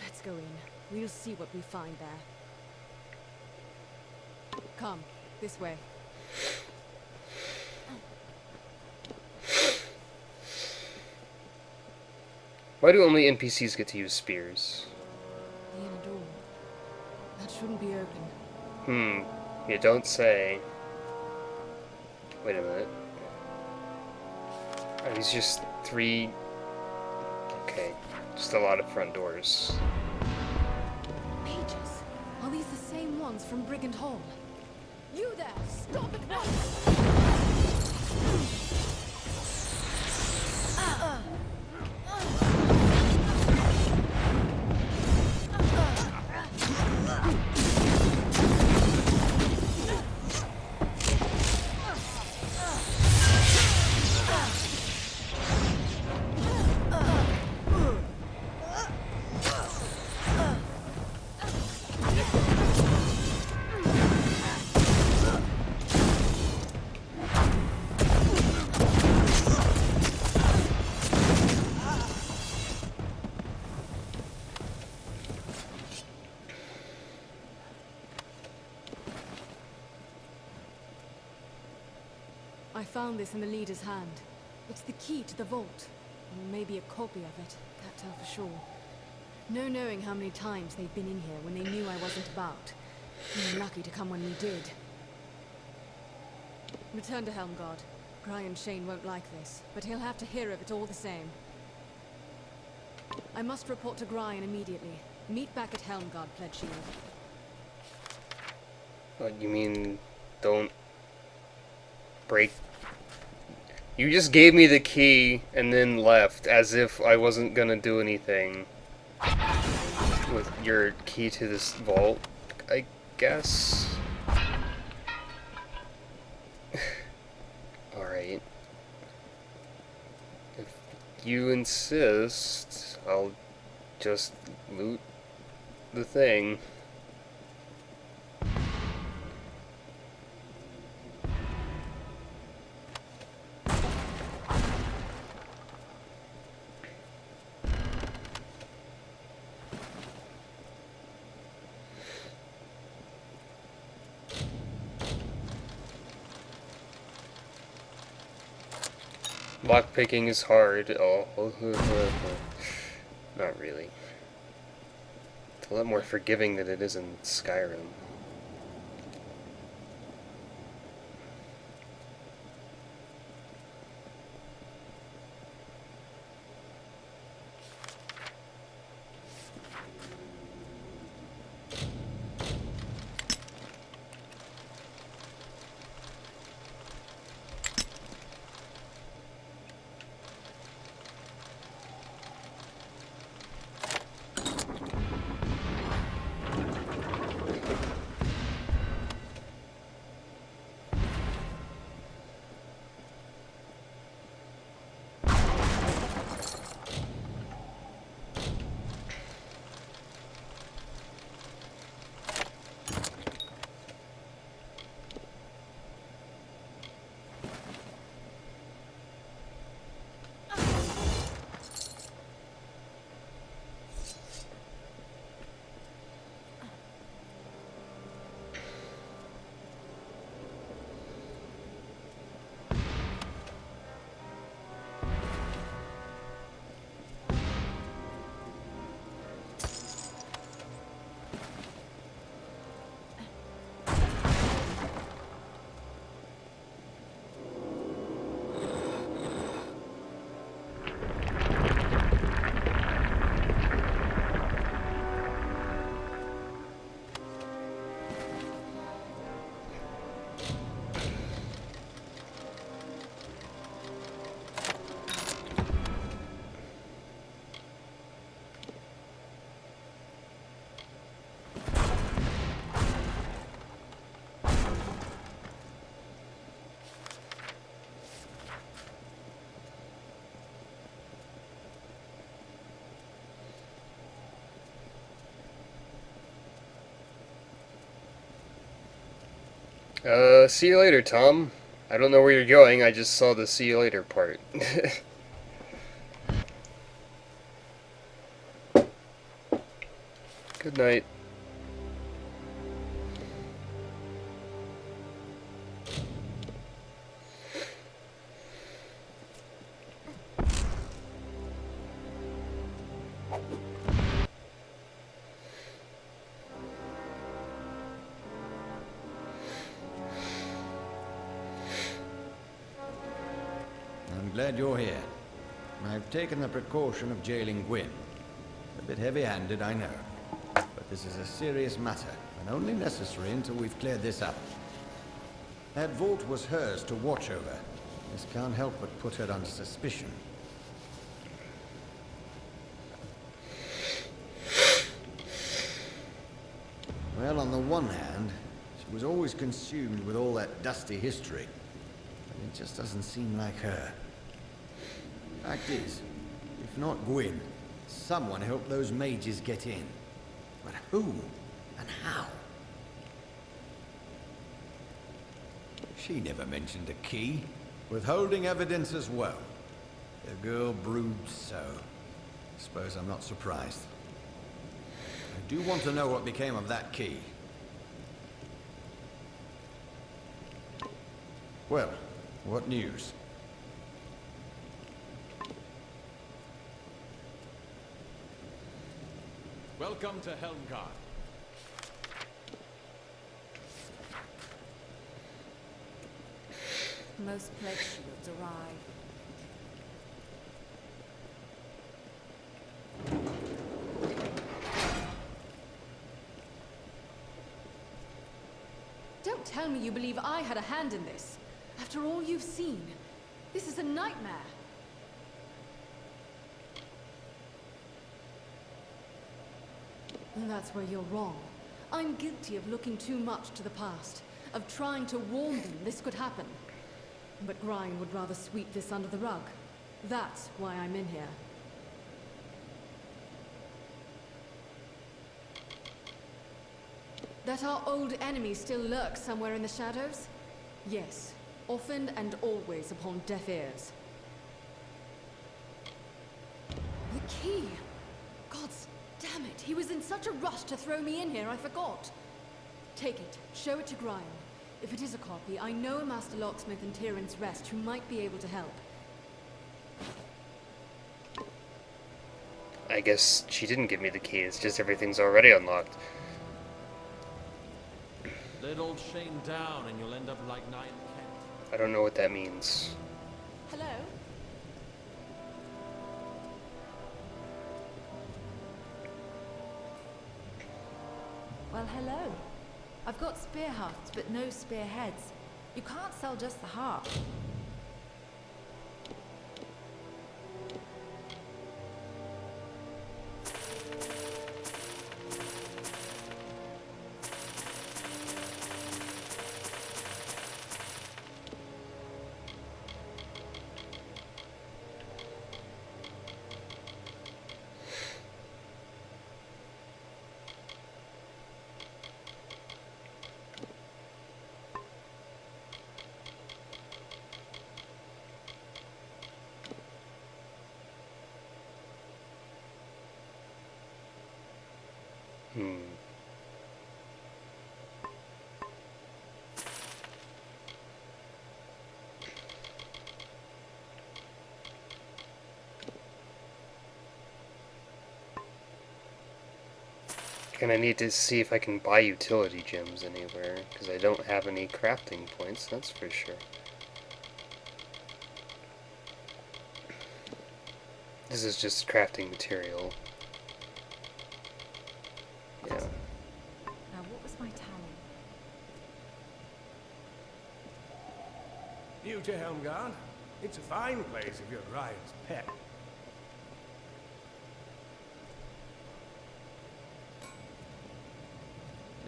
Let's go in. We'll see what we find there. Come, this way. Why do only NPCs get to use spears? The inner door. That shouldn't be open. You don't say. Wait a minute. Are these just 3... Okay, just a lot of front doors. Pages. Are these the same ones from Brigand Hall? You there! Stop at once! I found this in the leader's hand. It's the key to the vault. Or maybe a copy of it. Can't tell for sure. No knowing how many times they've been in here when they knew I wasn't about. We were lucky to come when we did. Return to Helmguard. Brian Shane won't like this, but he'll have to hear of it all the same. I must report to Brian immediately. Meet back at Helmguard, Pledge Shield. What, you mean don't break? You just gave me the key and then left as if I wasn't gonna do anything with your key to this vault, I guess. Alright. If you insist, I'll just loot the thing. Lockpicking is hard. Oh, not really. It's a lot more forgiving than it is in Skyrim. See you later, Tom. I don't know where you're going, I just saw the see you later part. Good night. I'm glad you're here. I've taken the precaution of jailing Gwyn. A bit heavy-handed, I know. But this is a serious matter, and only necessary until we've cleared this up. That vault was hers to watch over. This can't help but put her under suspicion. Well, on the one hand, she was always consumed with all that dusty history. But it just doesn't seem like her. Fact is, if not Gwyn, someone helped those mages get in. But who and how? She never mentioned a key. Withholding evidence as well. The girl broods so. Suppose I'm not surprised. I do want to know what became of that key. Well, what news? Welcome to Helmgard. Most plague shields arrive. Don't tell me you believe I had a hand in this. After all you've seen, this is a nightmare. And that's where you're wrong. I'm guilty of looking too much to the past, of trying to warn them this could happen. But Grine would rather sweep this under the rug. That's why I'm in here. That our old enemy still lurks somewhere in the shadows? Yes, often and always upon deaf ears. The key! Gods damn it, he was in such a rush to throw me in here, I forgot. Take it, show it to Grine. If it is a copy, I know a master locksmith in Tyrann's Rest who might be able to help. I guess she didn't give me the key, it's just everything's already unlocked. Let old Shane down and you'll end up like Niam Kent. I don't know what that means. Hello? Well, hello. I've got spear hafts, but no spearheads. You can't sell just the haft. And I need to see if I can buy utility gems anywhere, because I don't have any crafting points, that's for sure. This is just crafting material. Yeah. Now, what was my talent? New to Helmgard? It's a fine place if you're Ryan's pet.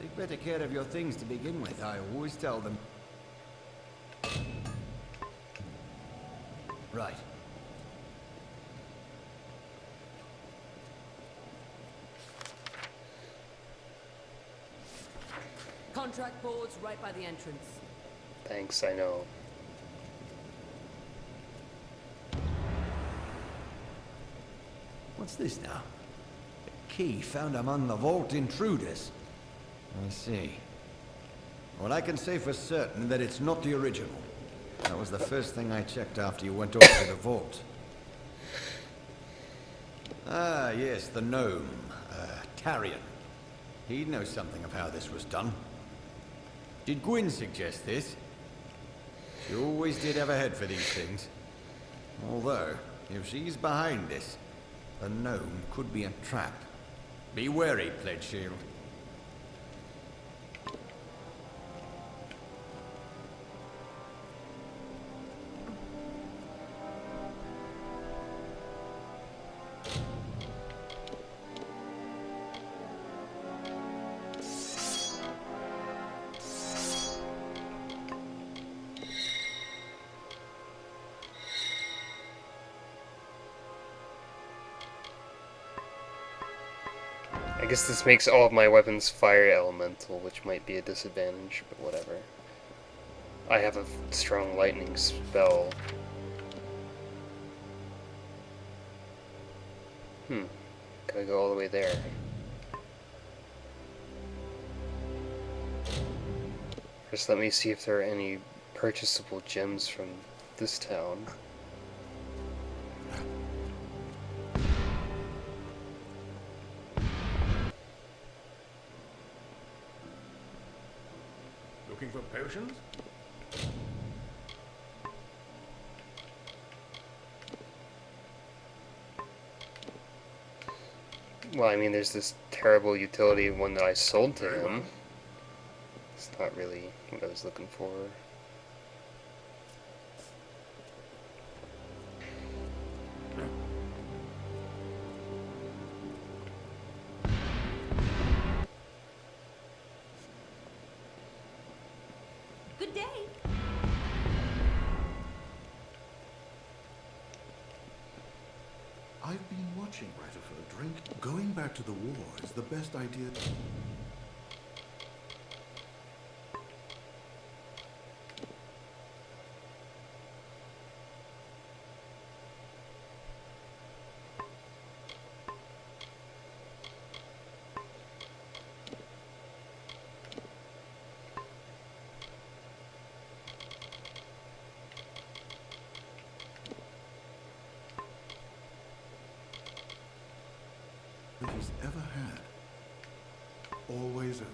Take better care of your things to begin with, I always tell them. Right. Contract board's right by the entrance. Thanks, I know. What's this now? A key found among the vault intruders. I see. Well, I can say for certain that it's not the original. That was the first thing I checked after you went off to the vault. Ah, yes, the gnome. Tarion. He'd know something of how this was done. Did Gwyn suggest this? She always did have a head for these things. Although, if she's behind this, the gnome could be a trap. Be wary, Pledge Shield. I guess this makes all of my weapons fire elemental, which might be a disadvantage, but whatever. I have a strong lightning spell. Gotta go all the way there. First, let me see if there are any purchasable gems from this town. Looking for potions? Well, I mean, there's this terrible utility one that I sold to him. It's not really what I was looking for. Good day. I've been watching Ratterford drink. Going back to the war is the best idea. That he's ever had. Always open.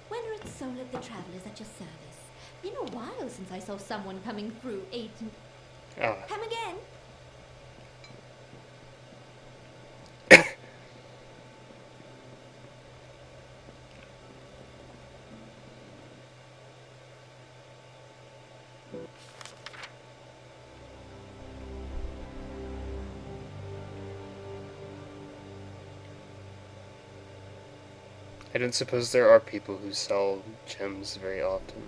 Weathering Soul of the Travelers at your service. Been a while since I saw someone coming through Aiden. Come again? I don't suppose there are people who sell gems very often.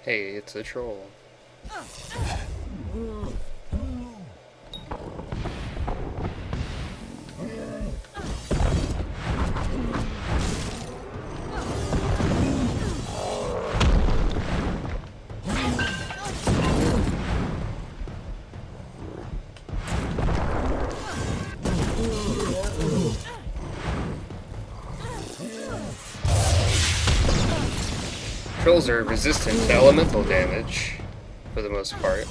Hey, it's a troll. Trolls are resistant to elemental damage, for the most part.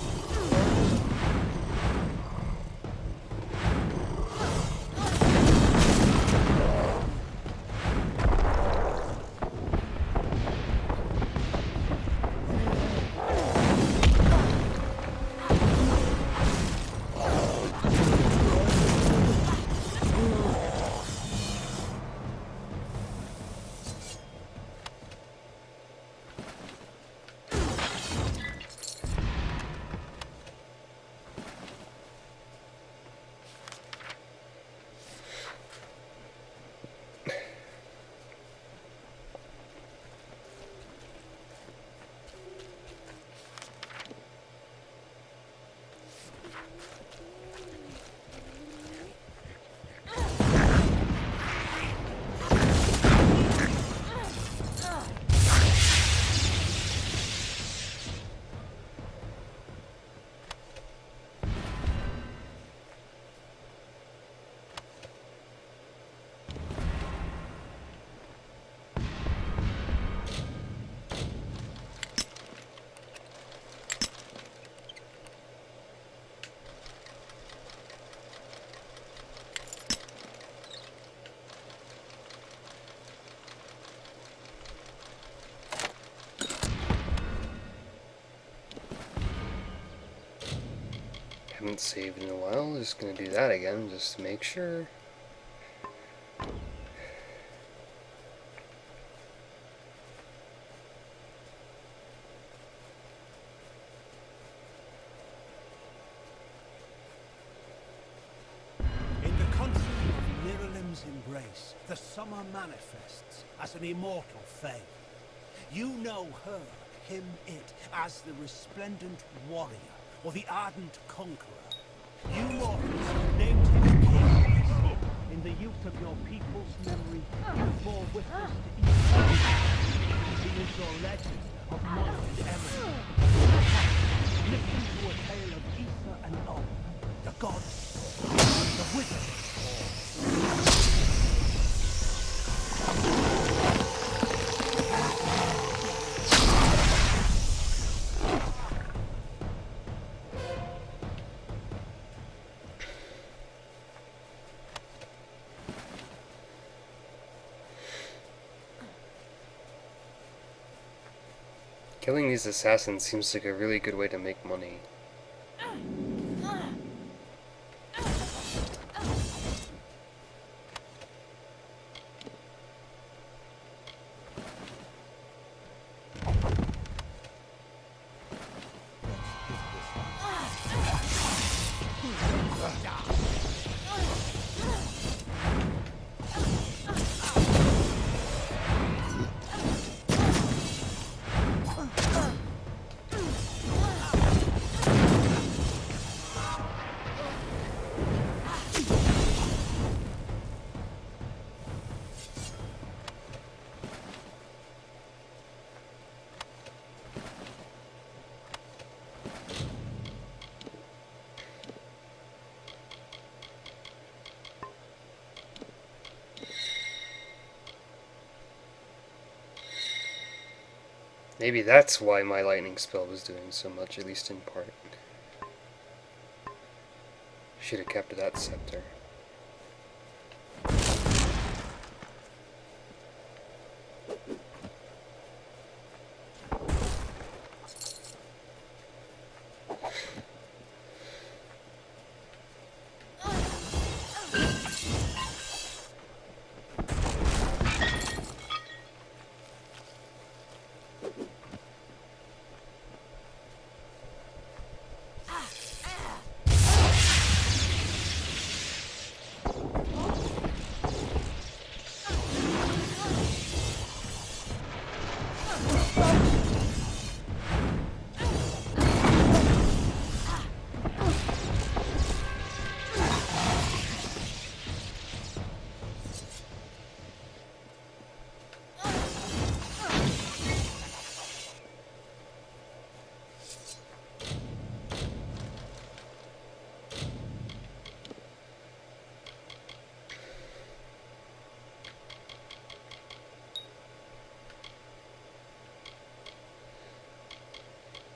Haven't saved in a while, just gonna do that again, just to make sure. In the country of Miralim's embrace, the summer manifests as an immortal fame. You know her, him, it, as the resplendent warrior, or the ardent conqueror. You mortals named him king. In the youth of your people's memory, you bore witness to evil. He is your legend of might and eminence. Listen to a tale of Ether and Om, the gods, the wizards. Killing these assassins seems like a really good way to make money. Maybe that's why my lightning spell was doing so much, at least in part. Should have kept that scepter.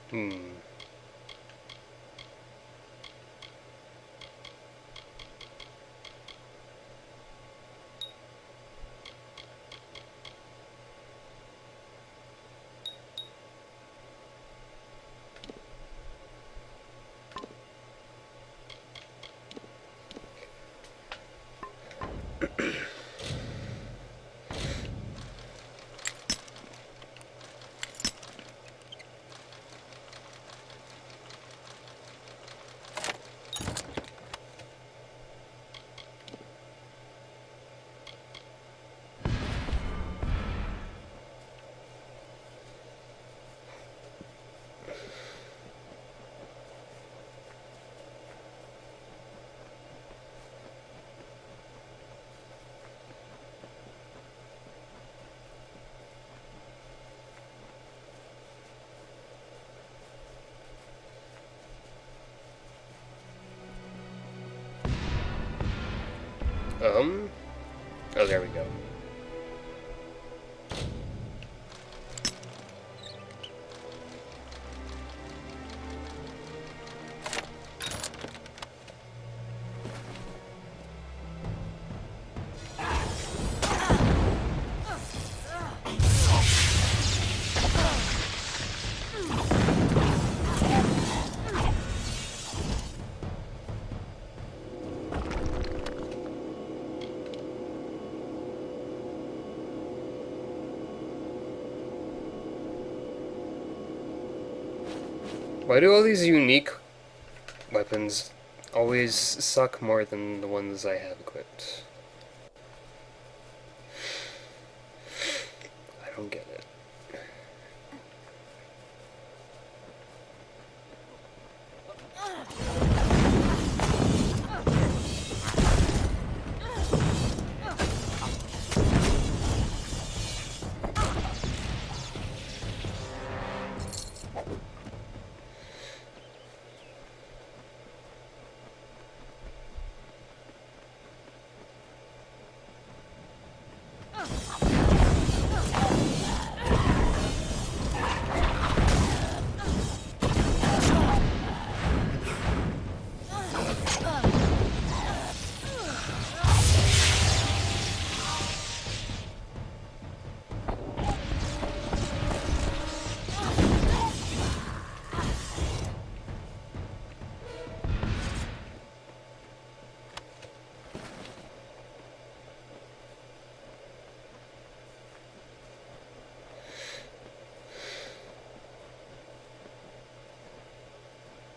Hmm. Oh, there we go. Why do all these unique weapons always suck more than the ones I have equipped? I don't get it.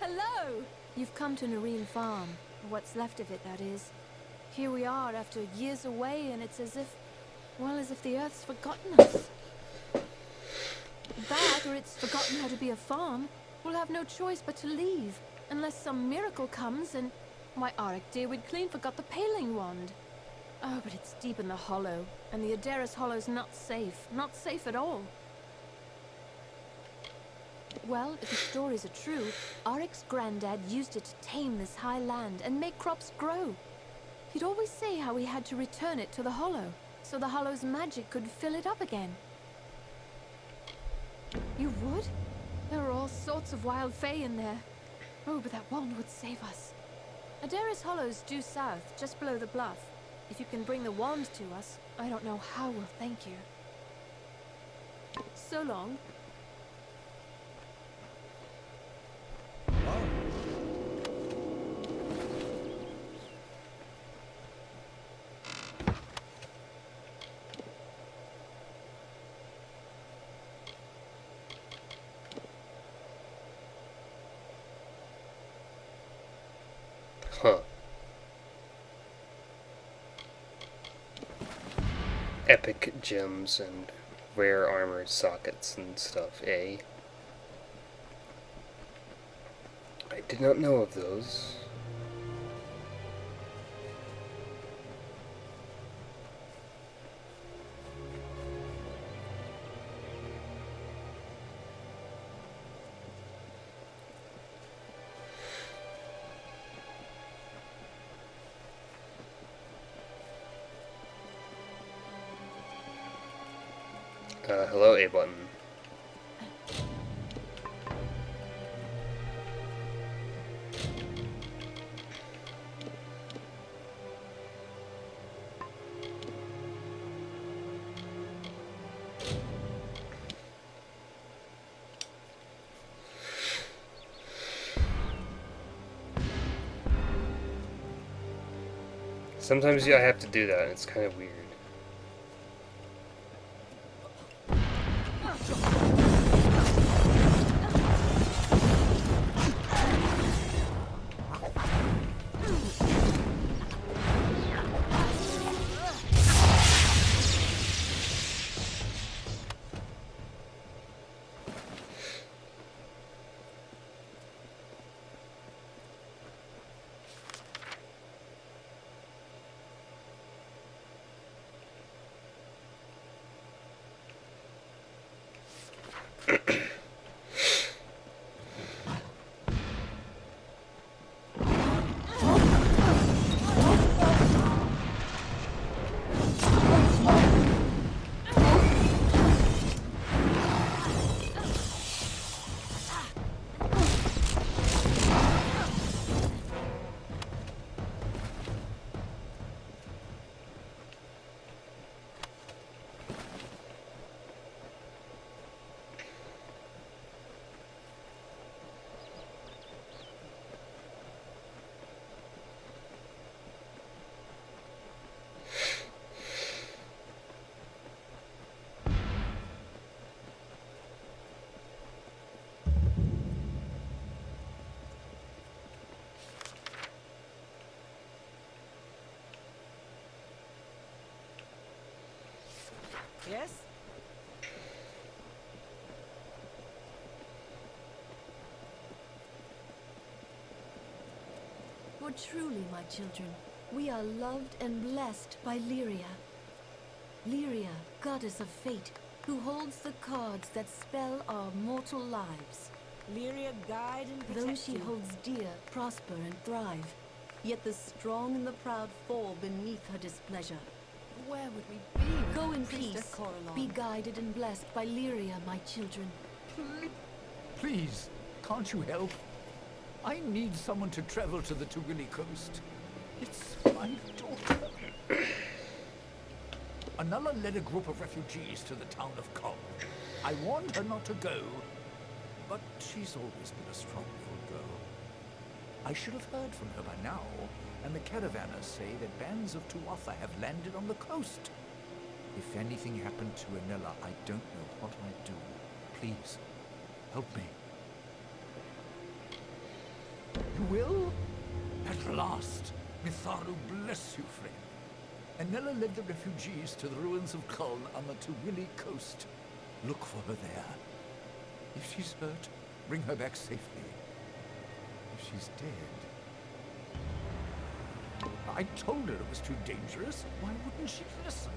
Hello! You've come to Nareen Farm, or what's left of it, that is. Here we are after years away, and it's as if, well, as if the Earth's forgotten us. That, or it's forgotten how to be a farm. We'll have no choice but to leave, unless some miracle comes, and my Auric dear, we'd clean forgot the paling wand. Oh, but it's deep in the hollow, and the Adaris Hollow's not safe at all. Well, if the stories are true, Auric's granddad used it to tame this high land and make crops grow. He'd always say how he had to return it to the hollow, so the hollow's magic could fill it up again. You would? There are all sorts of wild fae in there. Oh, but that wand would save us. Adaris Hollow's due south, just below the bluff. If you can bring the wand to us, I don't know how we'll thank you. So long. Huh. Epic gems and rare armor sockets and stuff, eh? I did not know of those. Hello, A button. Sometimes I have to do that, and it's kind of weird. Yes? For truly, my children, we are loved and blessed by Lyria. Lyria, goddess of fate, who holds the cards that spell our mortal lives. Lyria, guide and protect Those she you. holds dear prosper and thrive, yet the strong and the proud fall beneath her displeasure. Where would we be? Go in Priestess peace. Coralon? Be guided and blessed by Lyria, my children. Please, can't you help? I need someone to travel to the Tuguli coast. It's my daughter. Anala led a group of refugees to the town of Kol. I warned her not to go, but she's always been a strong-willed girl. I should have heard from her by now, and the caravanners say that bands of Tuatha have landed on the coast. If anything happened to Anela, I don't know what I'd do. Please, help me. You will? At last. Mitharu bless you, friend. Anela led the refugees to the ruins of Kuln on the Tugili coast. Look for her there. If she's hurt, bring her back safely. If she's dead... I told her it was too dangerous. Why wouldn't she listen?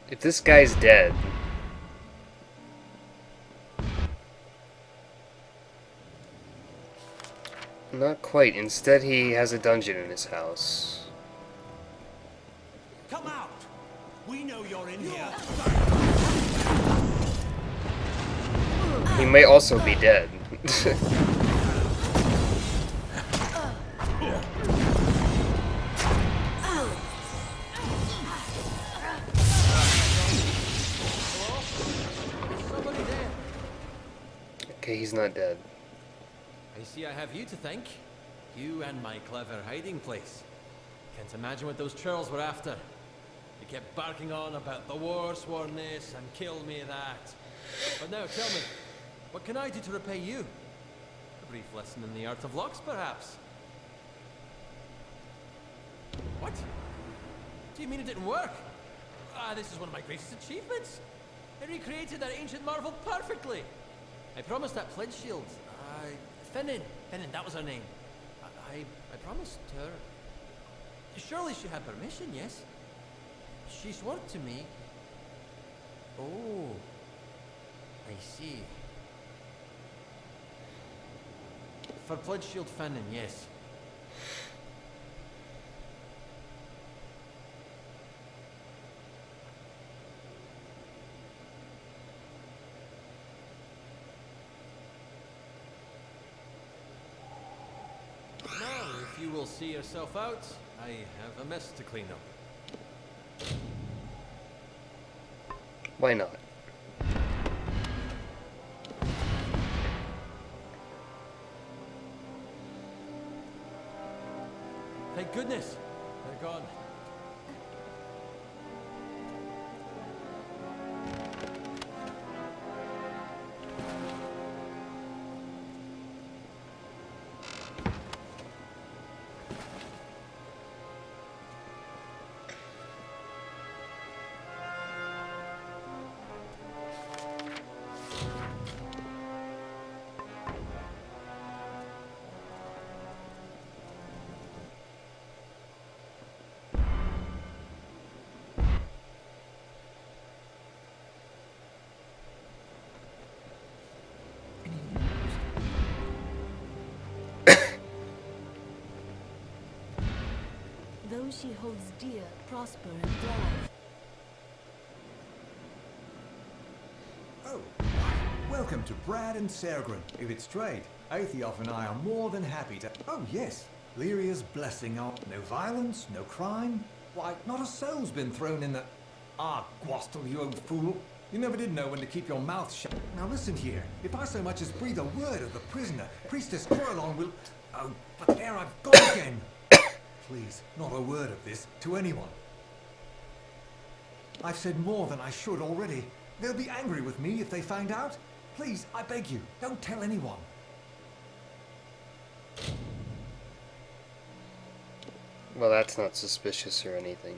If this guy's dead... Not quite. Instead, he has a dungeon in his house. Come out! We know you're in here. He might also be dead. Okay, he's not dead. I see I have you to thank. You and my clever hiding place. Can't imagine what those churls were after. They kept barking on about the Warsworn this and kill me that. But now tell me, what can I do to repay you? A brief lesson in the art of locks, perhaps? What? Do you mean it didn't work? Ah, this is one of my greatest achievements. I recreated that ancient marvel perfectly. I promised that pledge shield. Finnan, that was her name. I promised her. Surely she had permission, yes? She swore to me. Oh, I see. For pledge shield Finnan, yes. If you will see yourself out, I have a mess to clean up. Why not? Thank goodness. They're gone. Those she holds dear prosper and thrive. Oh, welcome to Brad and Sergrin. If it's trade, Aethiof and I are more than happy to... Oh, yes. Lyria's blessing on... No violence, no crime. Why, not a soul's been thrown in the... Ah, Gwastel, you old fool. You never did know when to keep your mouth shut. Now listen here. If I so much as breathe a word of the prisoner, Priestess Coralon will... Oh, but there I've gone again. Please, not a word of this to anyone. I've said more than I should already. They'll be angry with me if they find out. Please, I beg you, don't tell anyone. Well, that's not suspicious or anything.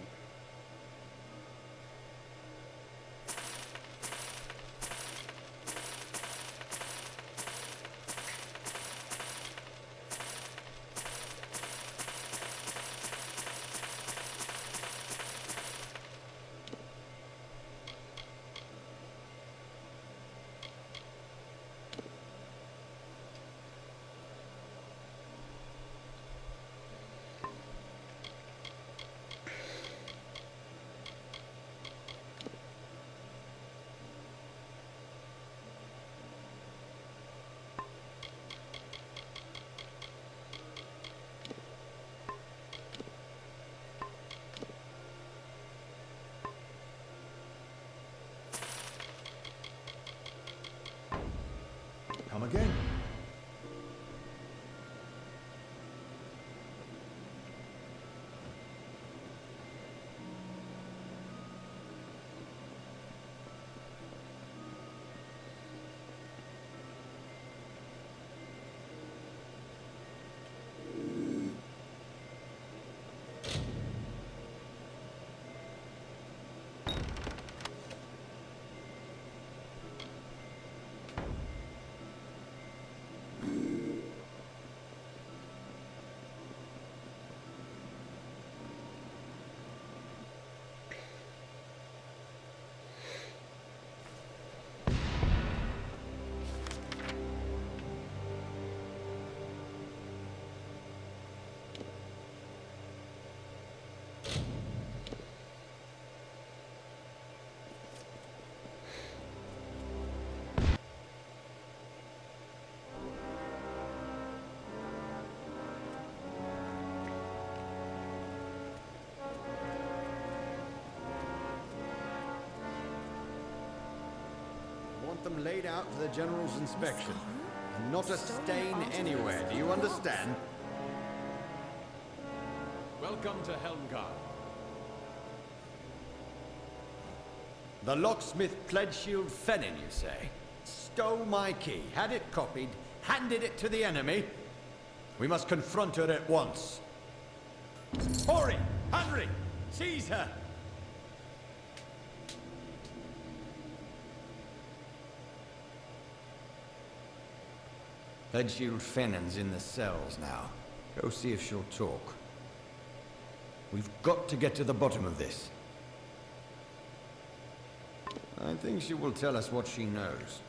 Come again. Them laid out for the General's inspection. And not a stain anywhere, do you understand? Welcome to Helmgard. The locksmith Pledgeshield Fennin, you say? Stole my key, had it copied, handed it to the enemy. We must confront her at once. Hori! Henry! Seize her! Pledgeshield Fennin's in the cells now. Go see if she'll talk. We've got to get to the bottom of this. I think she will tell us what she knows.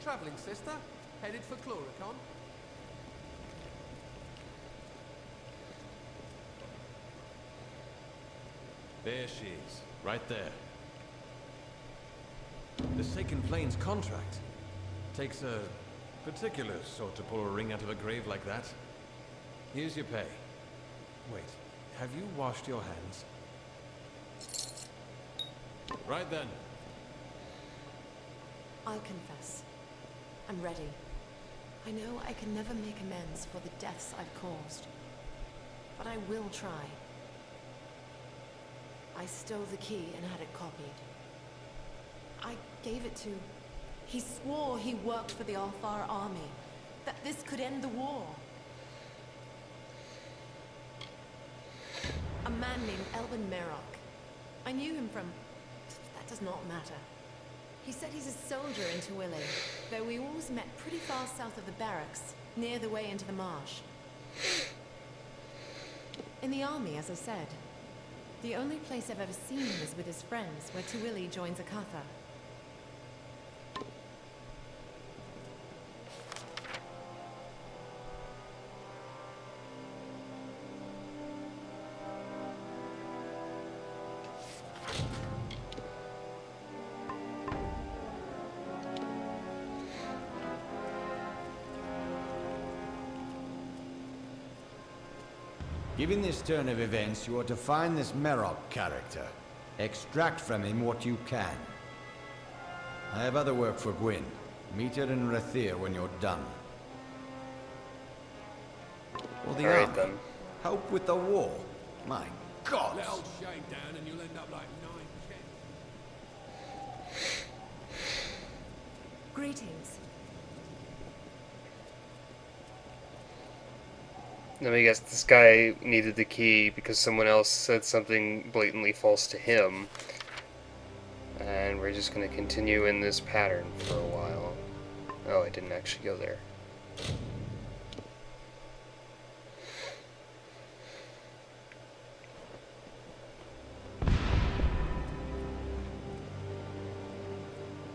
Traveling sister, headed for Chloricon. There she is, right there. The Second Plains contract takes a particular sort to pull a ring out of a grave like that. Here's your pay. Wait, have you washed your hands? Right then. I'll confess. I'm ready. I know I can never make amends for the deaths I've caused. But I will try. I stole the key and had it copied. I gave it to... He swore he worked for the Alfar army, that this could end the war. A man named Elvin Merrock. I knew him from... That does not matter. He said he's a soldier in Tawili, though we always met pretty far south of the barracks, near the way into the marsh. In the army, as I said. The only place I've ever seen him is with his friends, where Tawili joins Akatha. Given this turn of events, you are to find this Merrock character. Extract from him what you can. I have other work for Gwyn. Meet her in Rathir when you're done. For the Alright army. then. Help with the war. My God! Let old Shane down and you'll end up like 9 Greetings. Let me guess, this guy needed the key because someone else said something blatantly false to him. And we're just going to continue in this pattern for a while. Oh, I didn't actually go there.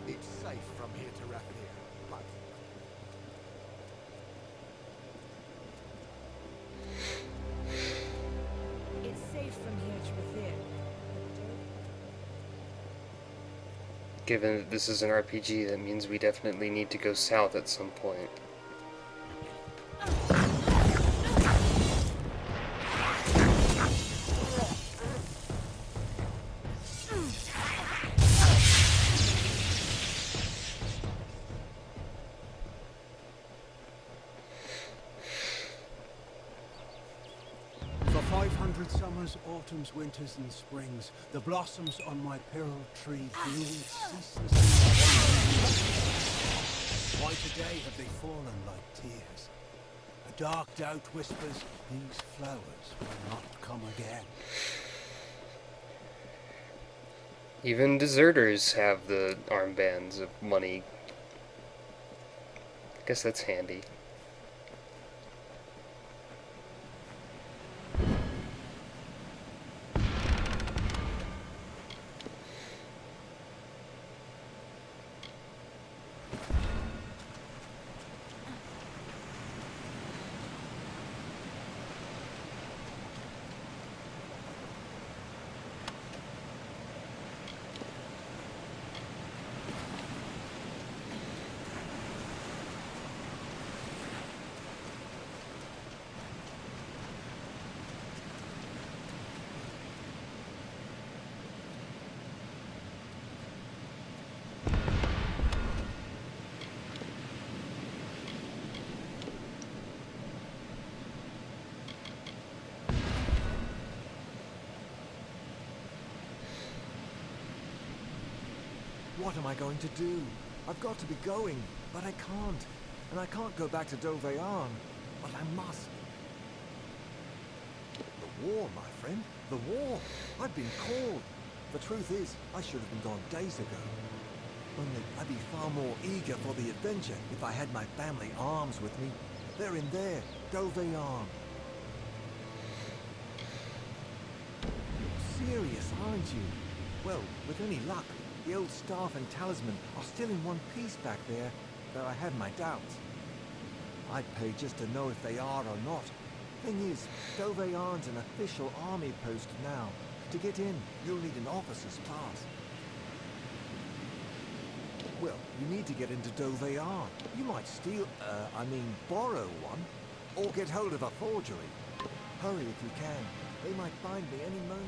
It's safe from here to Rathir, but... It's safe from here to Rathir. Given that this is an RPG, that means we definitely need to go south at some point. For 500 summers, autumns, winters, and springs, the blossoms on my pearl tree bloom ceaselessly. Why today have they fallen like tears? A dark doubt whispers, these flowers will not come again. Even deserters have the armbands of money. I guess that's handy. What am I going to do? I've got to be going, but I can't. And I can't go back to Doveyan, but I must. The war, my friend. The war. I've been called. The truth is, I should have been gone days ago. Only I'd be far more eager for the adventure if I had my family arms with me. They're in there, Doveyan. Serious, aren't you? Well, with any luck, the old staff and talisman are still in one piece back there, though I have my doubts. I'd pay just to know if they are or not. Thing is, Doveyan's an official army post now. To get in, you'll need an officer's pass. Well, you need to get into Doveyard. You might steal, borrow one. Or get hold of a forgery. Hurry if you can. They might find me any moment.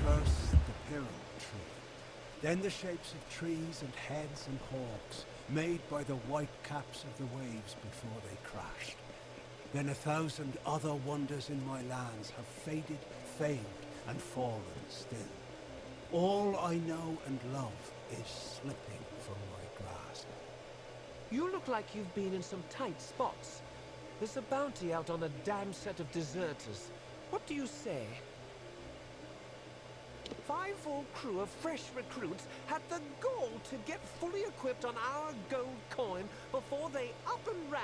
First, the pyramid tree. Then the shapes of trees and heads and hawks, made by the white caps of the waves before they crashed. Then 1,000 other wonders in my lands have faded, failed, and fallen still. All I know and love is slipping from my grasp. You look like you've been in some tight spots. There's a bounty out on a damn set of deserters. What do you say? 5 full crew of fresh recruits had the gall to get fully equipped on our gold coin before they up and ran.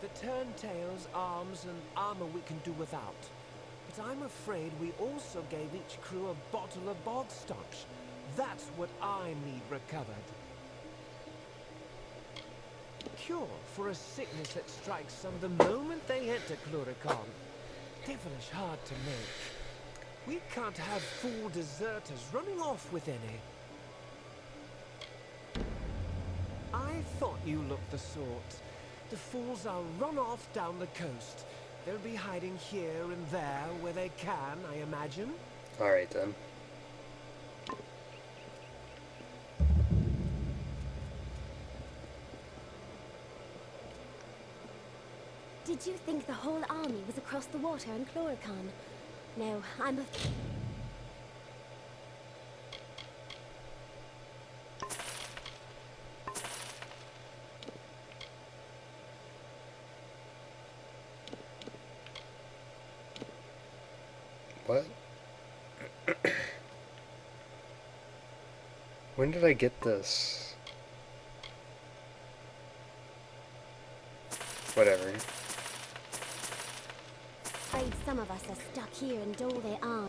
The turntails, arms, and armor we can do without. But I'm afraid we also gave each crew a bottle of bog staunch. That's what I need recovered. Cure for a sickness that strikes some the moment they enter Cluricon. Devilish hard to make. We can't have fool deserters running off with any. I thought you looked the sort. The fools are run off down the coast. They'll be hiding here and there where they can, I imagine. Alright then. Did you think the whole army was across the water in Chloricon? No, I'm a... What? When did I get this? Whatever. Afraid some of us are stuck here in Dole Arm.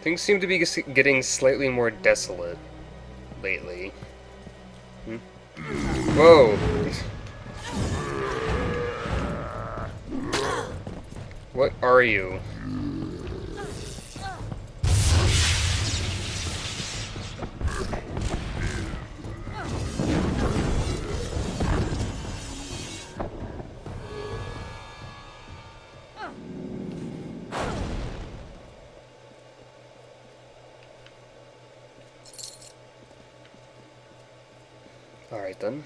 Things seem to be getting slightly more desolate lately. Hmm? Whoa! What are you? Alright then.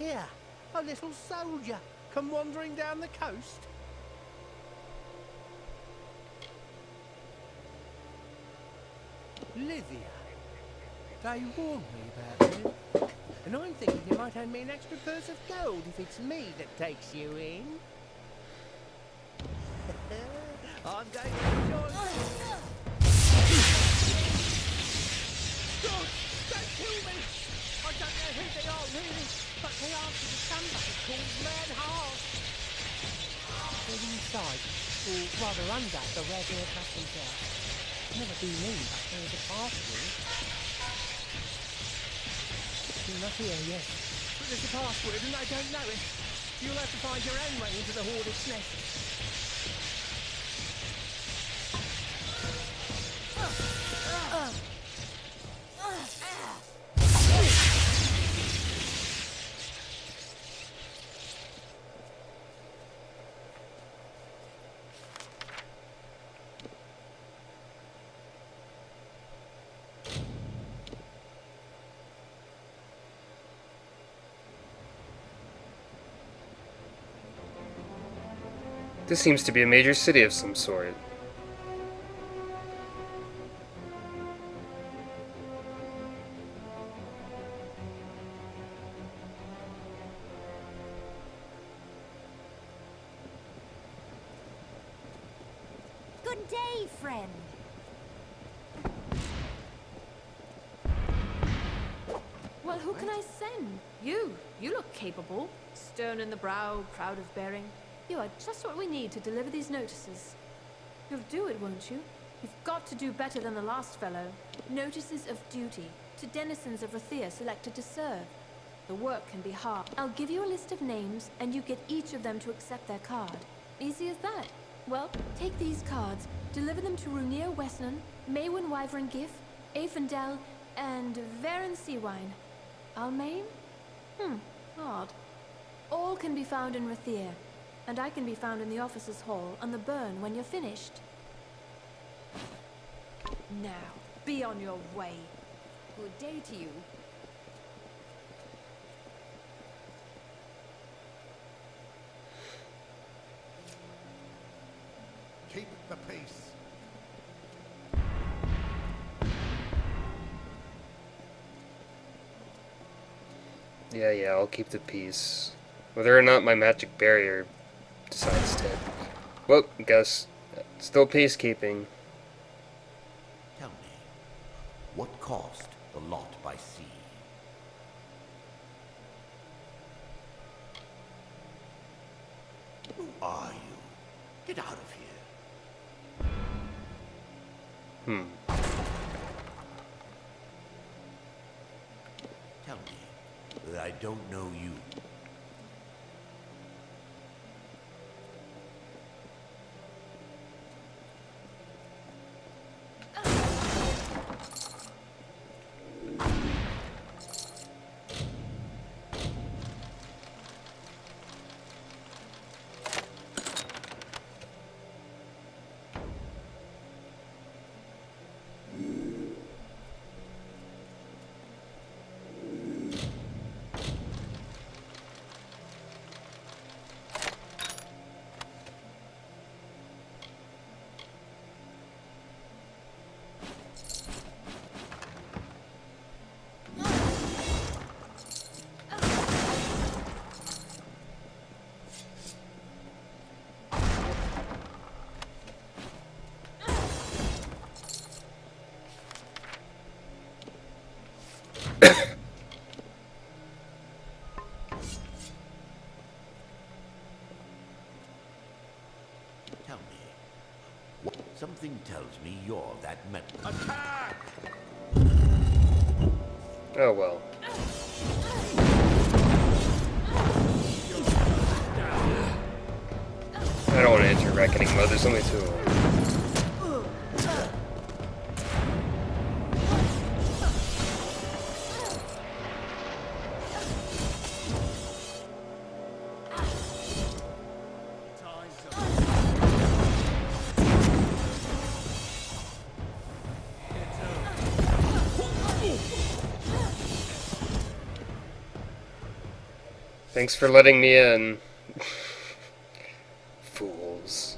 here? A little soldier come wandering down the coast? Lydia. They warned me about you. And I'm thinking you might hand me an extra purse of gold if it's me that takes you in. I'm going to enjoy God, don't kill me! I don't know who they are really, but they answer to somebody called Man Heart. They're inside, or rather under, the Razier Customs House. Never been in, but there's a password. You're not here, yes. But there's a password and I don't know it. You'll have to find your own way into the Hornet's nest. This seems to be a major city of some sort. Good day, friend. Well, who can I send? You look capable. Stern in the brow, proud of bearing. You are just what we need to deliver these notices. You'll do it, won't you? You've got to do better than the last fellow. Notices of duty to denizens of Rathia selected to serve. The work can be hard. I'll give you a list of names, and you get each of them to accept their card. Easy as that. Well, take these cards, deliver them to Runir Wesnan, Maywin Wyvern Gif, Aefendel, and Varen Seawine. Almain? Odd. All can be found in Rathir. And I can be found in the officers' hall on the burn when you're finished. Now, be on your way. Good day to you. Keep the peace. Yeah, I'll keep the peace. Whether or not my magic barrier decides to... Well, guess still peacekeeping. Tell me, what caused the lot by sea? Who are you? Get out of here. Tell me that I don't know you. Tell me. Something tells me you're that metal. Attack! Oh well. I don't want to enter Reckoning mode, there's only two of them. Thanks for letting me in. Fools.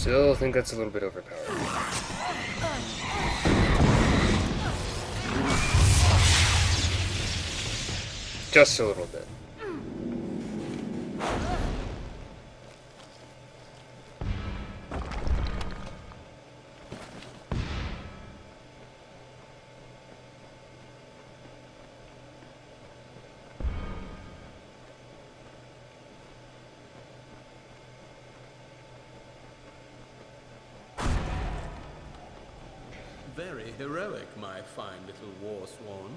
Still think that's a little bit overpowered. Just a little bit. Very heroic, my fine little Warsworn.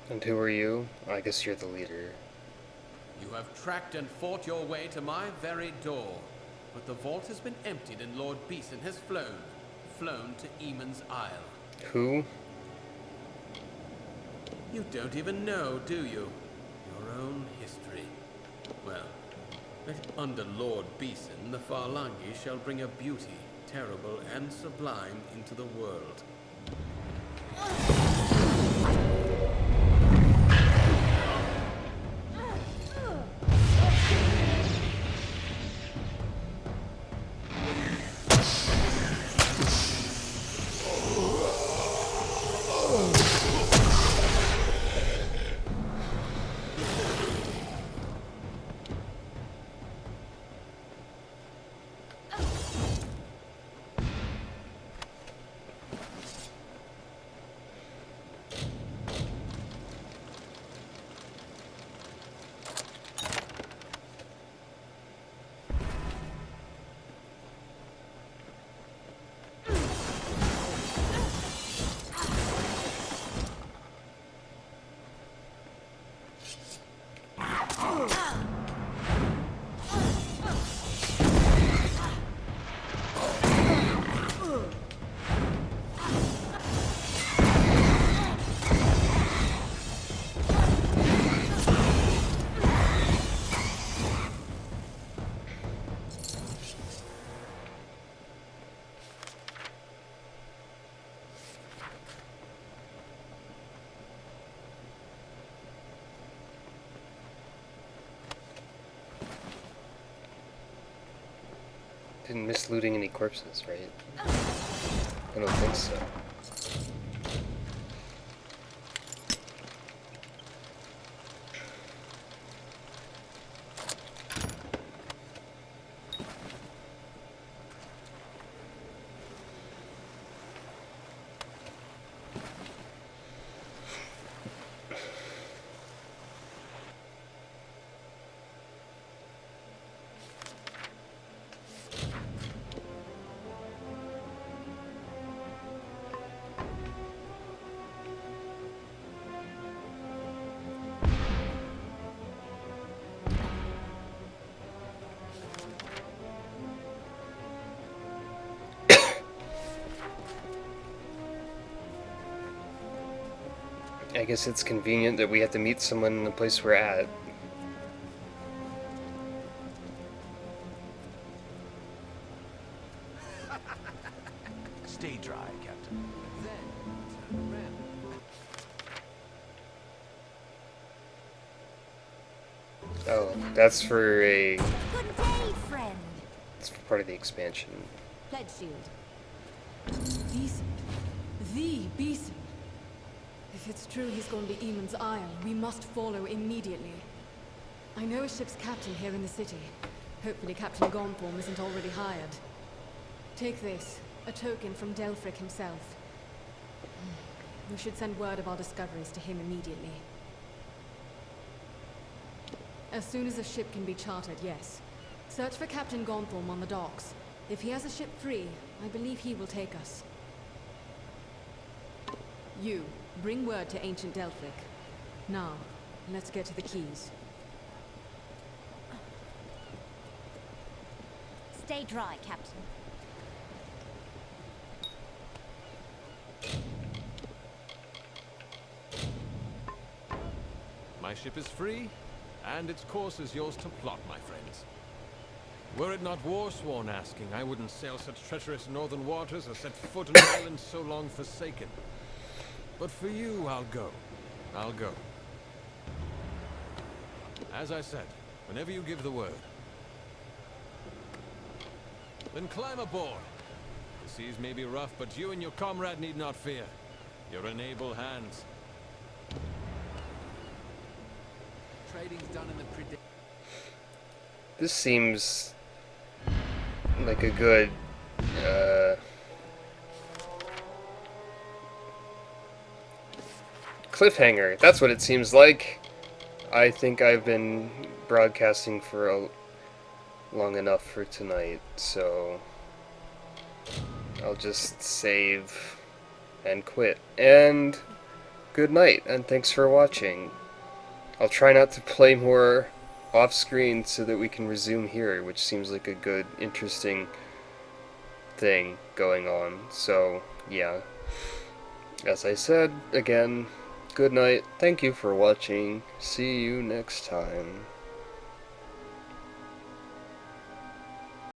And who are you? I guess you're the leader. You have tracked and fought your way to my very door, but the vault has been emptied and Lord Beeson has flown to Eamon's Isle. Who? You don't even know, do you? Your own history. Well, under Lord Beeson, the Farlangi shall bring a beauty, terrible and sublime, into the world. Didn't miss looting any corpses, right? I don't think so. I guess it's convenient that we have to meet someone in the place we're at. Stay dry, Captain. Then turn around. Oh, that's for a... Good day, friend. It's part of the expansion. Pledge shield. Beeson. The Beeson. If it's true he's gone to Eamon's Isle, we must follow immediately. I know a ship's captain here in the city. Hopefully Captain Gonthorm isn't already hired. Take this, a token from Delfric himself. We should send word of our discoveries to him immediately. As soon as a ship can be chartered, yes. Search for Captain Gonthorm on the docks. If he has a ship free, I believe he will take us. You, bring word to ancient Delphic. Now, let's get to the keys. Stay dry, Captain. My ship is free, and its course is yours to plot, my friends. Were it not Warsworn asking, I wouldn't sail such treacherous northern waters or set foot on an island so long forsaken. But for you, I'll go. I'll go. As I said, whenever you give the word. Then climb aboard. The seas may be rough, but you and your comrade need not fear. You're in able hands. Trading's done in the This seems like a good cliffhanger. That's what it seems like. I think I've been broadcasting for long enough for tonight, so I'll just save and quit. And good night, and thanks for watching. I'll try not to play more off-screen so that we can resume here, which seems like a good, interesting thing going on. So, yeah. As I said, again, good night, thank you for watching, see you next time.